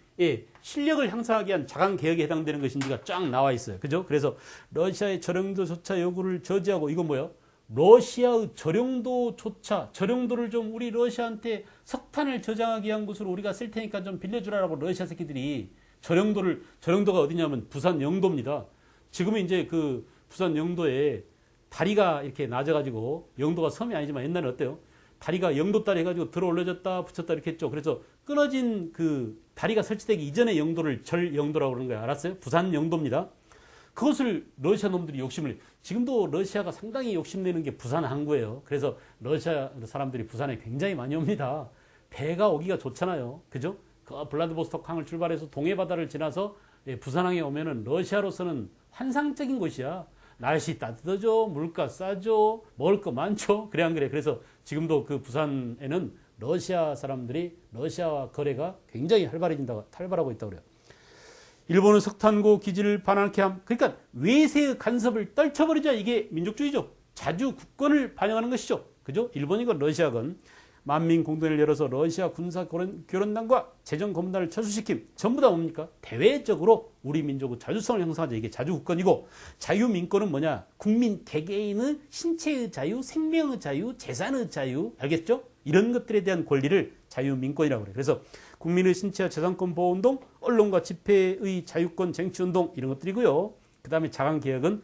실력을 향상하기 위한 자강개혁에 해당되는 것인지가 쫙 나와 있어요. 그죠? 그래서 러시아의 저령도 조차 요구를 저지하고 이건 뭐예요? 러시아의 저령도조차 저령도를 좀 우리 러시아한테 석탄을 저장하기 위한 곳으로 우리가 쓸 테니까 좀 빌려주라라고 러시아 새끼들이 저령도가 어디냐면 부산 영도입니다. 지금은 이제 그 부산 영도에 다리가 이렇게 낮아가지고 영도가 섬이 아니지만 옛날에 어때요? 다리가 영도다리 해가지고 들어 올려졌다 붙였다 이렇게 했죠. 그래서 끊어진 그 다리가 설치되기 이전의 영도를 절영도라고 그러는 거예요. 알았어요? 부산 영도입니다. 그것을 러시아 놈들이 욕심을, 지금도 러시아가 상당히 욕심내는 게 부산 항구예요. 그래서 러시아 사람들이 부산에 굉장히 많이 옵니다. 배가 오기가 좋잖아요. 그죠? 그 블라디보스토크 항을 출발해서 동해바다를 지나서 부산항에 오면은 러시아로서는 환상적인 곳이야. 날씨 따뜻하죠, 물가 싸죠, 먹을 거 많죠. 그래 안 그래? 그래서 지금도 그 부산에는 러시아 사람들이 러시아와 거래가 굉장히 활발하고 있다고 그래요. 일본은 석탄고 기지를 반환케 함. 그러니까 외세의 간섭을 떨쳐버리자. 이게 민족주의죠. 자주국권을 반영하는 것이죠. 그죠? 일본이건 러시아건 만민 공동회를 열어서 러시아 군사 교련단과 재정 검단을 철수시킴. 전부 다 뭡니까? 대외적으로 우리 민족의 자주성을 형성하자. 이게 자주국권이고, 자유민권은 뭐냐? 국민 개개인의 신체의 자유, 생명의 자유, 재산의 자유, 알겠죠? 이런 것들에 대한 권리를 자유민권이라고 그래요. 그래서 국민의 신체와 재산권 보호운동, 언론과 집회의 자유권 쟁취운동 이런 것들이고요. 그 다음에 자강개혁은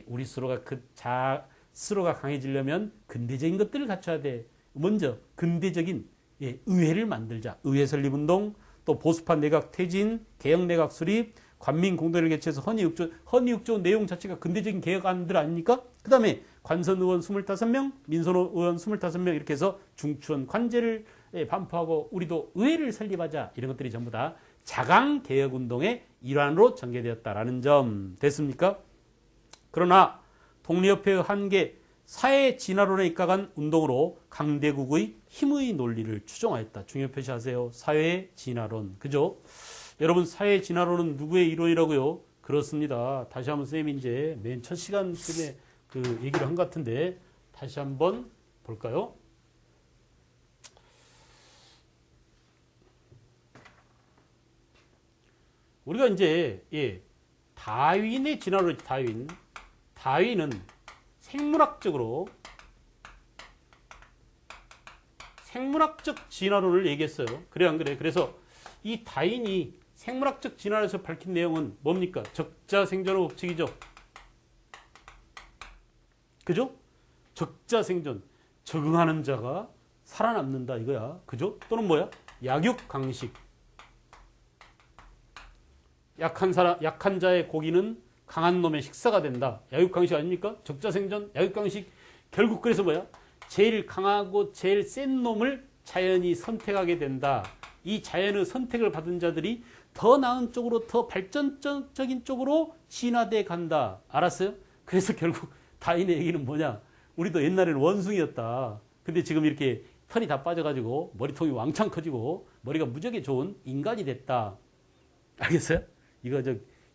우리 스스로가 강해지려면 근대적인 것들을 갖춰야 돼. 먼저 근대적인 의회를 만들자. 의회 설립운동, 또 보수파 내각 퇴진, 개혁 내각 수립, 관민 공동회를 개최해서 헌의육조 내용 자체가 근대적인 개혁안들 아닙니까? 그 다음에 관선 의원 25명, 민선 의원 25명 이렇게 해서 중추원 관제를 반포하고 우리도 의회를 설립하자. 이런 것들이 전부 다 자강개혁운동의 일환으로 전개되었다라는 점 됐습니까? 그러나 독립협회의 한계, 사회 진화론에 입각한 운동으로 강대국의 힘의 논리를 추종하였다. 중요 표시하세요. 사회 진화론. 그죠? 여러분, 사회 진화론은 누구의 이론이라고요? 그렇습니다. 다시 한번 선생님이 이제 맨 첫 시간쯤에 그 얘기를 한 것 같은데 다시 한번 볼까요? 우리가 이제 다윈의 진화론, 다윈은 생물학적 진화론을 얘기했어요. 그래 안 그래? 그래서 이 다윈이 생물학적 진화론에서 밝힌 내용은 뭡니까? 적자 생존의 법칙이죠. 그죠? 적자 생존, 적응하는 자가 살아남는다 이거야. 그죠? 또는 뭐야? 약육 강식. 약한 자의 고기는 강한 놈의 식사가 된다. 약육강식 아닙니까? 적자생존, 약육강식. 결국 그래서 뭐야? 제일 강하고 제일 센 놈을 자연이 선택하게 된다. 이 자연의 선택을 받은 자들이 더 나은 쪽으로, 더 발전적인 쪽으로 진화돼 간다. 알았어요? 그래서 결국 다윈의 얘기는 뭐냐? 우리도 옛날에는 원숭이였다. 근데 지금 이렇게 털이 다 빠져가지고 머리통이 왕창 커지고 머리가 무지하게 좋은 인간이 됐다. 알겠어요? 이거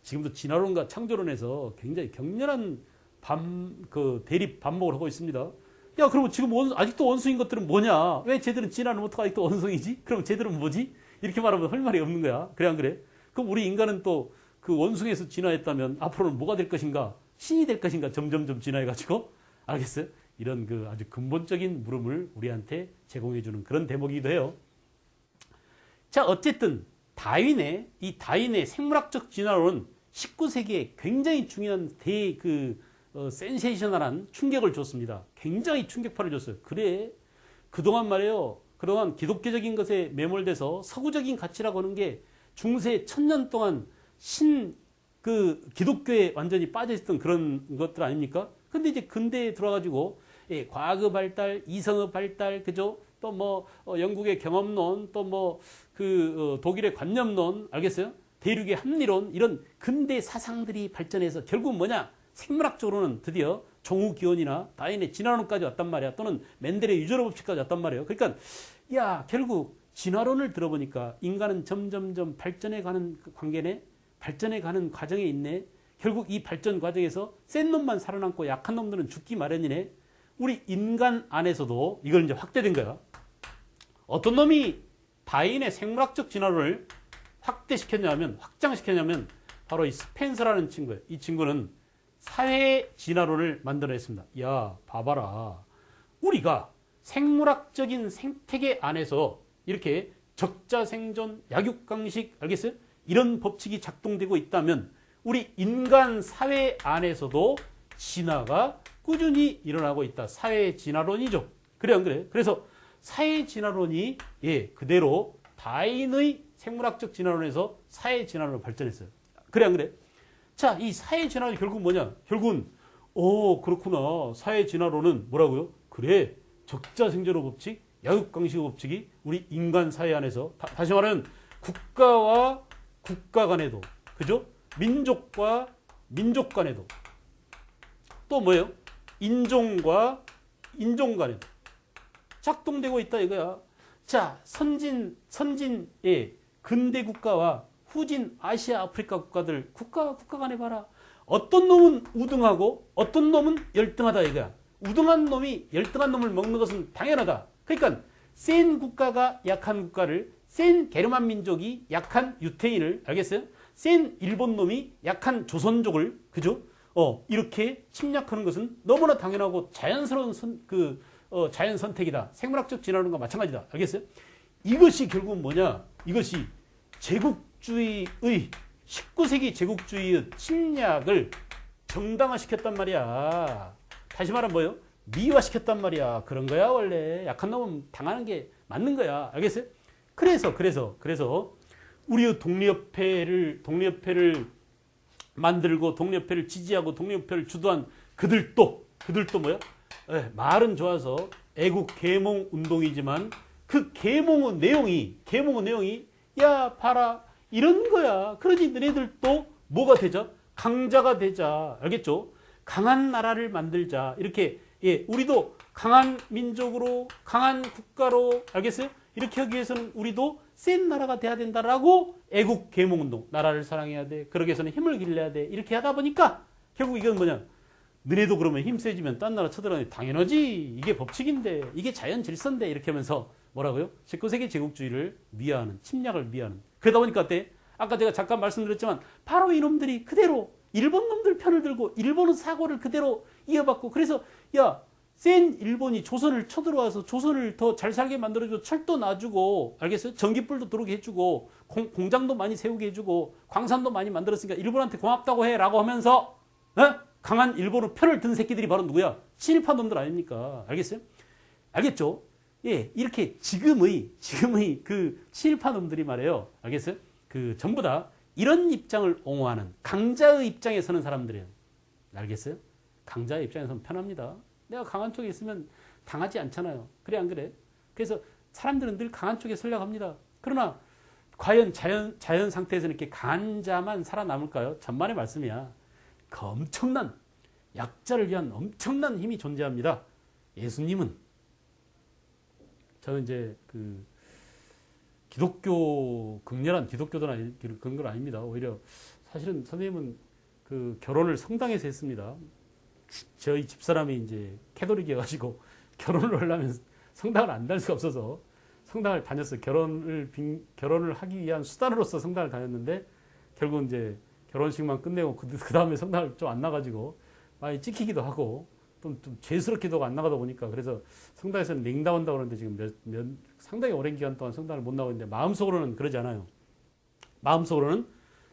지금도 진화론과 창조론에서 굉장히 격렬한 대립 반목을 하고 있습니다. 야, 그러면 지금 아직도 원숭이인 것들은 뭐냐? 왜 쟤들은 진화는 못하고 아직도 원숭이지? 그럼 쟤들은 뭐지? 이렇게 말하면 할 말이 없는 거야. 그래, 안 그래? 그럼 우리 인간은 또 그 원숭이에서 진화했다면 앞으로는 뭐가 될 것인가? 신이 될 것인가? 점점점 진화해가지고. 알겠어요? 이런 그 아주 근본적인 물음을 우리한테 제공해주는 그런 대목이기도 해요. 자, 어쨌든 다윈의 생물학적 진화론은 19세기에 굉장히 중요한 센세이셔널한 충격을 줬습니다. 굉장히 충격파를 줬어요. 그래, 그동안 말이에요. 그동안 기독교적인 것에 매몰돼서 서구적인 가치라고 하는 게 중세 1000년 동안 기독교에 완전히 빠져있던 그런 것들 아닙니까? 근데 이제 근대에 들어와가지고, 예, 과학의 발달, 이성의 발달, 그죠? 또 뭐, 영국의 경험론, 또 뭐, 독일의 관념론, 알겠어요? 대륙의 합리론, 이런 근대 사상들이 발전해서 결국 뭐냐? 생물학적으로는 드디어 종우기원이나 다윈의 진화론까지 왔단 말이야. 또는 맨델의 유전의 법칙까지 왔단 말이에요. 그러니까, 야, 결국 진화론을 들어보니까 인간은 점점점 발전해가는 관계네? 발전해가는 과정에 있네? 결국 이 발전 과정에서 센 놈만 살아남고 약한 놈들은 죽기 마련이네? 우리 인간 안에서도 이걸 이제 확대된 거야. 어떤 놈이 다윈의 생물학적 진화론을 확장시켰냐면 바로 이 스펜서라는 친구예요. 이 친구는 사회 진화론을 만들어냈습니다. 야, 봐봐라. 우리가 생물학적인 생태계 안에서 이렇게 적자생존, 약육강식, 알겠어요? 이런 법칙이 작동되고 있다면 우리 인간 사회 안에서도 진화가 꾸준히 일어나고 있다. 사회 진화론이죠. 그래, 안 그래? 그래서 사회 진화론이, 예, 그대로 다윈의 생물학적 진화론에서 사회 진화론으로 발전했어요. 그래, 안 그래? 자, 이 사회 진화론이 결국 뭐냐? 결국은, 그렇구나. 사회 진화론은 뭐라고요? 그래, 적자생존의 법칙, 약육강식의 법칙이 우리 인간 사회 안에서, 다시 말하면 국가와 국가 간에도, 그죠? 민족과 민족 간에도, 또 뭐예요? 인종과 인종 간에도 작동되고 있다 이거야. 자, 선진의 근대 국가와 후진 아시아 아프리카 국가들 국가 간에 봐라. 어떤 놈은 우등하고 어떤 놈은 열등하다 이거야. 우등한 놈이 열등한 놈을 먹는 것은 당연하다. 그러니까 센 국가가 약한 국가를, 센 게르만 민족이 약한 유태인을, 알겠어요? 센 일본 놈이 약한 조선족을, 그죠? 이렇게 침략하는 것은 너무나 당연하고 자연스러운 자연 선택이다. 생물학적 진화론과 마찬가지다. 알겠어요? 이것이 결국은 뭐냐? 이것이 제국주의의 19세기 제국주의의 침략을 정당화시켰단 말이야. 다시 말하면 뭐예요? 미화시켰단 말이야. 그런 거야 원래. 약한 놈은 당하는 게 맞는 거야. 알겠어요? 그래서 우리의 독립협회를 만들고 독립협회를 지지하고 독립협회를 주도한 그들도 뭐야? 말은 좋아서 애국 계몽 운동이지만 그 계몽의 내용이 야 봐라 이런 거야. 그러니 너네들도 뭐가 되자? 강자가 되자. 알겠죠? 강한 나라를 만들자. 이렇게, 예, 우리도 강한 민족으로, 강한 국가로, 알겠어요? 이렇게 하기 위해서는 우리도 센 나라가 돼야 된다라고 애국 계몽 운동, 나라를 사랑해야 돼. 그러기 위해서는 힘을 길러야 돼. 이렇게 하다 보니까 결국 이건 뭐냐? 너네도 그러면 힘 세지면 딴 나라 쳐들어가니 당연하지. 이게 법칙인데, 이게 자연 질서인데 이렇게 하면서 뭐라고요? 19세기 제국주의를 미화하는, 침략을 미화하는. 그러다 보니까 어때? 아까 제가 잠깐 말씀드렸지만 바로 이놈들이 그대로 일본 놈들 편을 들고 일본의 사고를 그대로 이어받고, 그래서 야, 센 일본이 조선을 쳐들어와서 조선을 더 잘 살게 만들어주고 철도 놔주고, 알겠어요? 전기불도 들어오게 해주고 공장도 많이 세우게 해주고 광산도 많이 만들었으니까 일본한테 고맙다고 해 라고 하면서 강한 일본의 편을 든 새끼들이 바로 누구야? 친일파 놈들 아닙니까? 알겠어요? 알겠죠? 예, 이렇게 지금의 그 친일파 놈들이 말이에요. 알겠어요? 전부 다 이런 입장을 옹호하는 강자의 입장에 서는 사람들이에요. 알겠어요? 강자의 입장에 서는 편합니다. 내가 강한 쪽에 있으면 당하지 않잖아요. 그래, 안 그래? 그래서 사람들은 늘 강한 쪽에 서려고 합니다. 그러나 과연 자연 상태에서는 이렇게 강한 자만 살아남을까요? 전만의 말씀이야. 그 엄청난 약자를 위한 엄청난 힘이 존재합니다. 예수님은 저는 이제 그 기독교 극렬한 기독교도나 그런 건 아닙니다. 오히려 사실은 선생님은 그 결혼을 성당에서 했습니다. 저희 집사람이 이제 캐톨릭이어가지고 결혼을 하려면 성당을 안 다닐 수가 없어서 성당을 다녔어요. 결혼을 하기 위한 수단으로서 성당을 다녔는데 결국 이제 결혼식만 끝내고 그 다음에 성당을 좀 안 나가지고 많이 찍히기도 하고 좀 죄스럽기도 안 나가다 보니까 그래서 성당에서는 냉담한다고 그러는데 지금 상당히 오랜 기간 동안 성당을 못 나가고 있는데 마음속으로는 그러지 않아요. 마음속으로는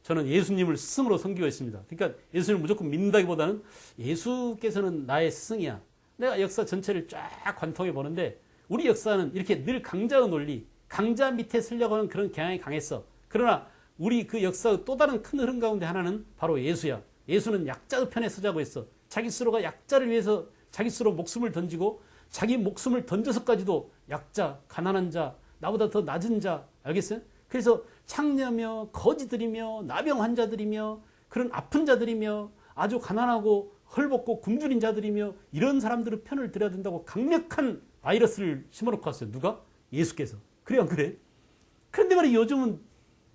저는 예수님을 스승으로 섬기고 있습니다. 그러니까 예수님을 무조건 믿는다기보다는 예수께서는 나의 스승이야. 내가 역사 전체를 쫙 관통해 보는데 우리 역사는 이렇게 늘 강자의 논리, 강자 밑에 서려고 하는 그런 경향이 강했어. 그러나 우리 그 역사의 또 다른 큰 흐름 가운데 하나는 바로 예수야. 예수는 약자의 편에 서자고 했어. 자기 스스로가 약자를 위해서 자기 스스로 목숨을 던지고 자기 목숨을 던져서까지도 약자, 가난한 자, 나보다 더 낮은 자, 알겠어요? 그래서 창녀며 거지들이며 나병 환자들이며 그런 아픈 자들이며 아주 가난하고 헐벗고 굶주린 자들이며 이런 사람들의 편을 들어야 된다고 강력한 바이러스를 심어놓고 왔어요. 누가? 예수께서. 그래 안 그래? 그런데 말이야 요즘은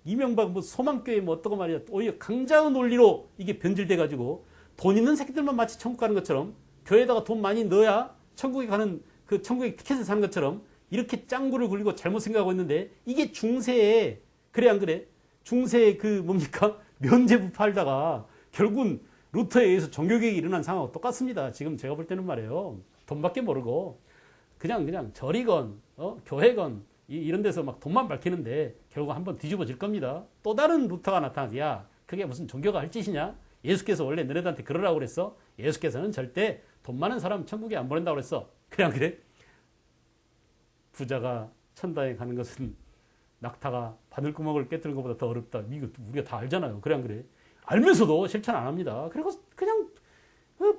이명박 뭐 소망교회 뭐 어떠고 말이야 오히려 강자의 논리로 이게 변질돼 가지고 돈 있는 새끼들만 마치 천국 가는 것처럼 교회에다가 돈 많이 넣어야 천국에 가는 그 천국의 티켓을 사는 것처럼 이렇게 짱구를 굴리고 잘못 생각하고 있는데 이게 중세에 그래 안 그래? 중세에 그 뭡니까? 면제부 팔다가 결국은 루터에 의해서 종교개혁이 일어난 상황과 똑같습니다. 지금 제가 볼 때는 말이에요. 돈밖에 모르고 그냥 절이건 교회건 이런 데서 막 돈만 밝히는데 결국 한번 뒤집어질 겁니다. 또 다른 루터가 나타나서 야 그게 무슨 종교가 할 짓이냐? 예수께서 원래 너네들한테 그러라고 그랬어. 예수께서는 절대 돈 많은 사람 천국에 안 보낸다고 그랬어. 그래 안 그래? 부자가 천당에 가는 것은 낙타가 바늘구멍을 깨뜨리는 것보다 더 어렵다. 이거 우리가 다 알잖아요. 그래 안 그래? 알면서도 실천 안 합니다. 그리고 그냥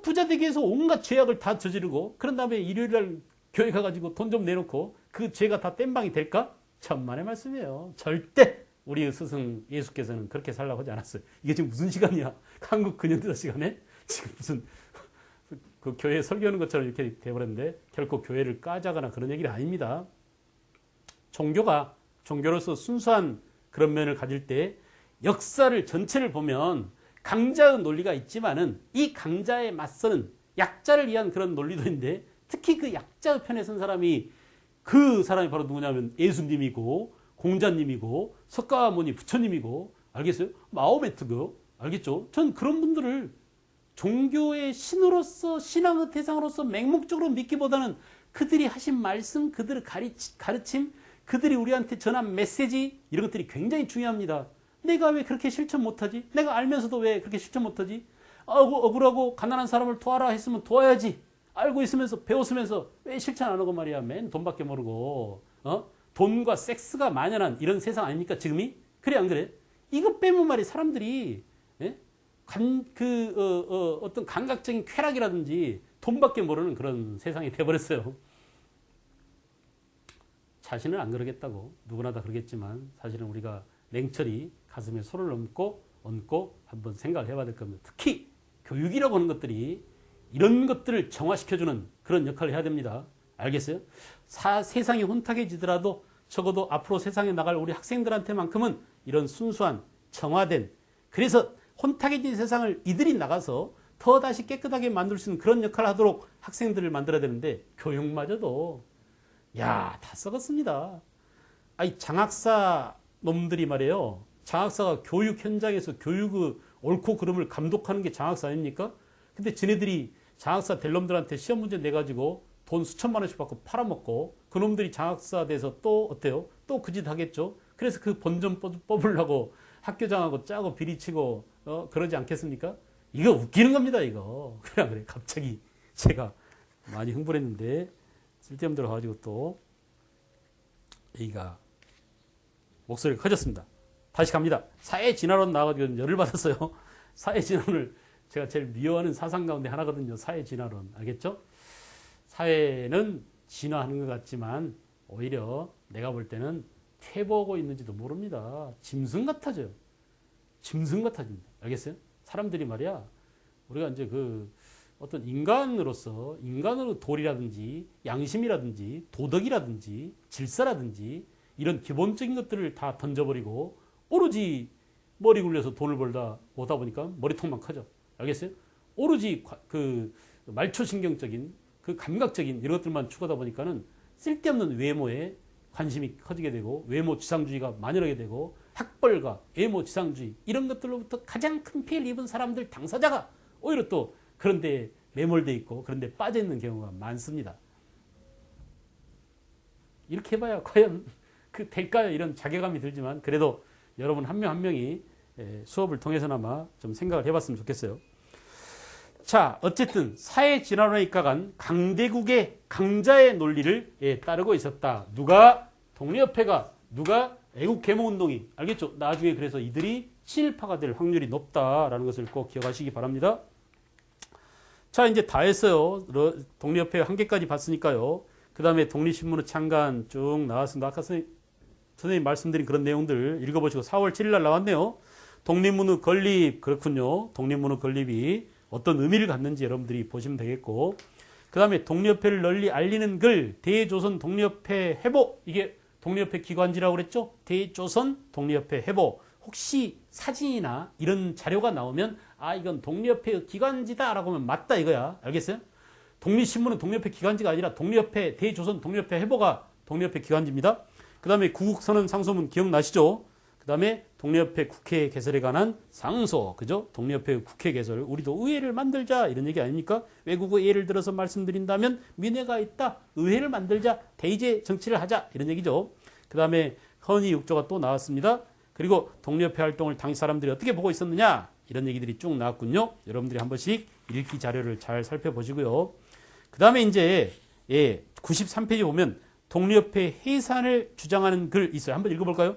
부자 되기 위해서 온갖 죄악을 다 저지르고 그런 다음에 일요일날 교회 가가지고 돈 좀 내놓고 그 죄가 다 땜방이 될까? 천만의 말씀이에요. 절대 우리 스승 예수께서는 그렇게 살라고 하지 않았어요. 이게 지금 무슨 시간이야? 한국 근현대사 시간에? 지금 무슨 그 교회 설교하는 것처럼 이렇게 돼버렸는데 결코 교회를 까자거나 그런 얘기는 아닙니다. 종교가 종교로서 순수한 그런 면을 가질 때 역사를 전체를 보면 강자의 논리가 있지만은 이 강자에 맞서는 약자를 위한 그런 논리도 있는데 특히 그 약자의 편에 선 사람이 그 사람이 바로 누구냐면 예수님이고 공자님이고 석가모니 부처님이고 알겠어요? 마호메트고 알겠죠? 전 그런 분들을 종교의 신으로서 신앙의 대상으로서 맹목적으로 믿기보다는 그들이 하신 말씀, 그들의 가르침, 그들이 우리한테 전한 메시지 이런 것들이 굉장히 중요합니다. 내가 왜 그렇게 실천 못하지? 내가 알면서도 왜 그렇게 실천 못하지? 억울하고 가난한 사람을 도와라 했으면 도와야지. 알고 있으면서 배웠으면서 왜 실천 안 하고 말이야. 맨 돈밖에 모르고 돈과 섹스가 만연한 이런 세상 아닙니까 지금이? 그래 안 그래? 이것 빼면 말이 사람들이 어떤 감각적인 쾌락이라든지 돈밖에 모르는 그런 세상이 돼버렸어요. 자신은 안 그러겠다고 누구나 다 그러겠지만 사실은 우리가 냉철히 가슴에 손을 얹고 한번 생각을 해봐야 될 겁니다. 특히 교육이라고 하는 것들이 이런 것들을 정화시켜주는 그런 역할을 해야 됩니다. 알겠어요? 세상이 혼탁해지더라도 적어도 앞으로 세상에 나갈 우리 학생들한테만큼은 이런 순수한 정화된 그래서 혼탁해진 세상을 이들이 나가서 더 다시 깨끗하게 만들 수 있는 그런 역할을 하도록 학생들을 만들어야 되는데 교육마저도 다 썩었습니다. 아니 장학사 놈들이 말이에요. 장학사가 교육 현장에서 교육의 옳고 그름을 감독하는 게 장학사 아닙니까? 근데 지네들이 장학사 될 놈들한테 시험 문제 내가지고 돈 수천만 원씩 받고 팔아먹고 그 놈들이 장학사 돼서 또 어때요? 또 그 짓 하겠죠? 그래서 그 본전 뽑으려고 학교장하고 짜고 비리치고 그러지 않겠습니까? 이거 웃기는 겁니다 이거. 그래 갑자기 제가 많이 흥분했는데 쓸데없는 데로 가지고 또 여기가 목소리가 커졌습니다. 다시 갑니다. 사회진화론 나와가지고 열을 받았어요. 사회진화론을 제가 제일 미워하는 사상 가운데 하나거든요. 사회진화론 알겠죠? 사회는 진화하는 것 같지만 오히려 내가 볼 때는 퇴보하고 있는지도 모릅니다. 짐승 같아져요. 짐승 같아집니다. 알겠어요? 사람들이 말이야 우리가 이제 어떤 인간으로 도리라든지 양심이라든지 도덕이라든지 질서라든지 이런 기본적인 것들을 다 던져버리고 오로지 머리 굴려서 돈을 벌다 오다 보니까 머리통만 커져. 알겠어요? 오로지 그 말초신경적인 그 감각적인 이런 것들만 추구하다 보니까는 쓸데없는 외모에 관심이 커지게 되고 외모 지상주의가 만연하게 되고 학벌과 외모 지상주의 이런 것들로부터 가장 큰 피해를 입은 사람들 당사자가 오히려 또 그런데 매몰돼 있고 그런데 빠져 있는 경우가 많습니다. 이렇게 해봐야 과연 그 될까요? 이런 자괴감이 들지만 그래도 여러분 한 명 한 명이 수업을 통해서나마 좀 생각을 해봤으면 좋겠어요. 자, 어쨌든 사회 진화론에 입각한 강대국의 강자의 논리를 따르고 있었다. 누가? 독립협회가, 누가? 애국개몽운동이. 알겠죠? 나중에 그래서 이들이 친일파가 될 확률이 높다라는 것을 꼭 기억하시기 바랍니다. 자, 이제 다 했어요. 독립협회 한 개까지 봤으니까요. 그 다음에 독립신문의 창간 쭉 나왔습니다. 아까 선생님 말씀드린 그런 내용들 읽어보시고 4월 7일 날 나왔네요. 독립문의 건립, 그렇군요. 독립문의 건립이 어떤 의미를 갖는지 여러분들이 보시면 되겠고, 그 다음에 독립협회를 널리 알리는 글, 대조선 독립협회 회보, 이게 독립협회 기관지라고 그랬죠? 대조선 독립협회 회보. 혹시 사진이나 이런 자료가 나오면 아 이건 독립협회 기관지다라고 하면 맞다 이거야. 알겠어요? 독립신문은 독립협회 기관지가 아니라 독립협회 대조선 독립협회 회보가 독립협회 기관지입니다. 그 다음에 구국선언 상소문 기억나시죠? 그 다음에 독립협회 국회 개설에 관한 상소, 그죠? 독립협회 국회 개설, 우리도 의회를 만들자 이런 얘기 아닙니까? 외국의 예를 들어서 말씀드린다면 민회가 있다, 의회를 만들자, 대의제 정치를 하자 이런 얘기죠. 그 다음에 헌의 6조가 또 나왔습니다. 그리고 독립협회 활동을 당시 사람들이 어떻게 보고 있었느냐 이런 얘기들이 쭉 나왔군요. 여러분들이 한 번씩 읽기 자료를 잘 살펴보시고요. 그 다음에 이제 93페이지 보면 독립협회 해산을 주장하는 글 있어요. 한번 읽어볼까요?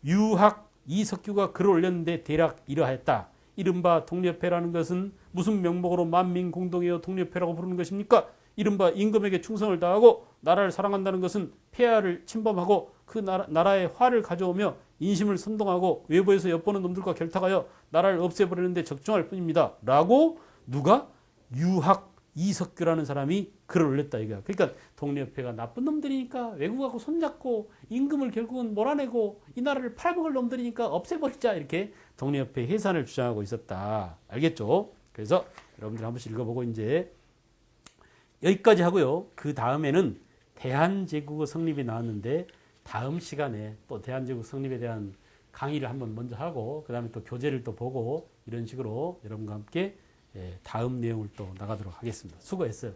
유학 이석규가 글을 올렸는데 대략 이러하였다. 이른바 독립협회라는 것은 무슨 명목으로 만민공동회의 독립협회라고 부르는 것입니까? 이른바 임금에게 충성을 다하고 나라를 사랑한다는 것은 폐하를 침범하고 그 나라에 화를 가져오며 인심을 선동하고 외부에서 엿보는 놈들과 결탁하여 나라를 없애버리는데 적중할 뿐입니다. 라고 누가? 유학 이석규라는 사람이 글을 올렸다 이거야. 그러니까 독립협회가 나쁜 놈들이니까 외국하고 손잡고 임금을 결국은 몰아내고 이 나라를 팔아먹을 놈들이니까 없애버리자 이렇게 독립협회 해산을 주장하고 있었다. 알겠죠? 그래서 여러분들 한 번씩 읽어보고 이제 여기까지 하고요. 그 다음에는 대한제국의 성립이 나왔는데 다음 시간에 또 대한제국 성립에 대한 강의를 한번 먼저 하고 그 다음에 또 교재를 또 보고 이런 식으로 여러분과 함께 다음 내용을 또 나가도록 하겠습니다. 수고했어요.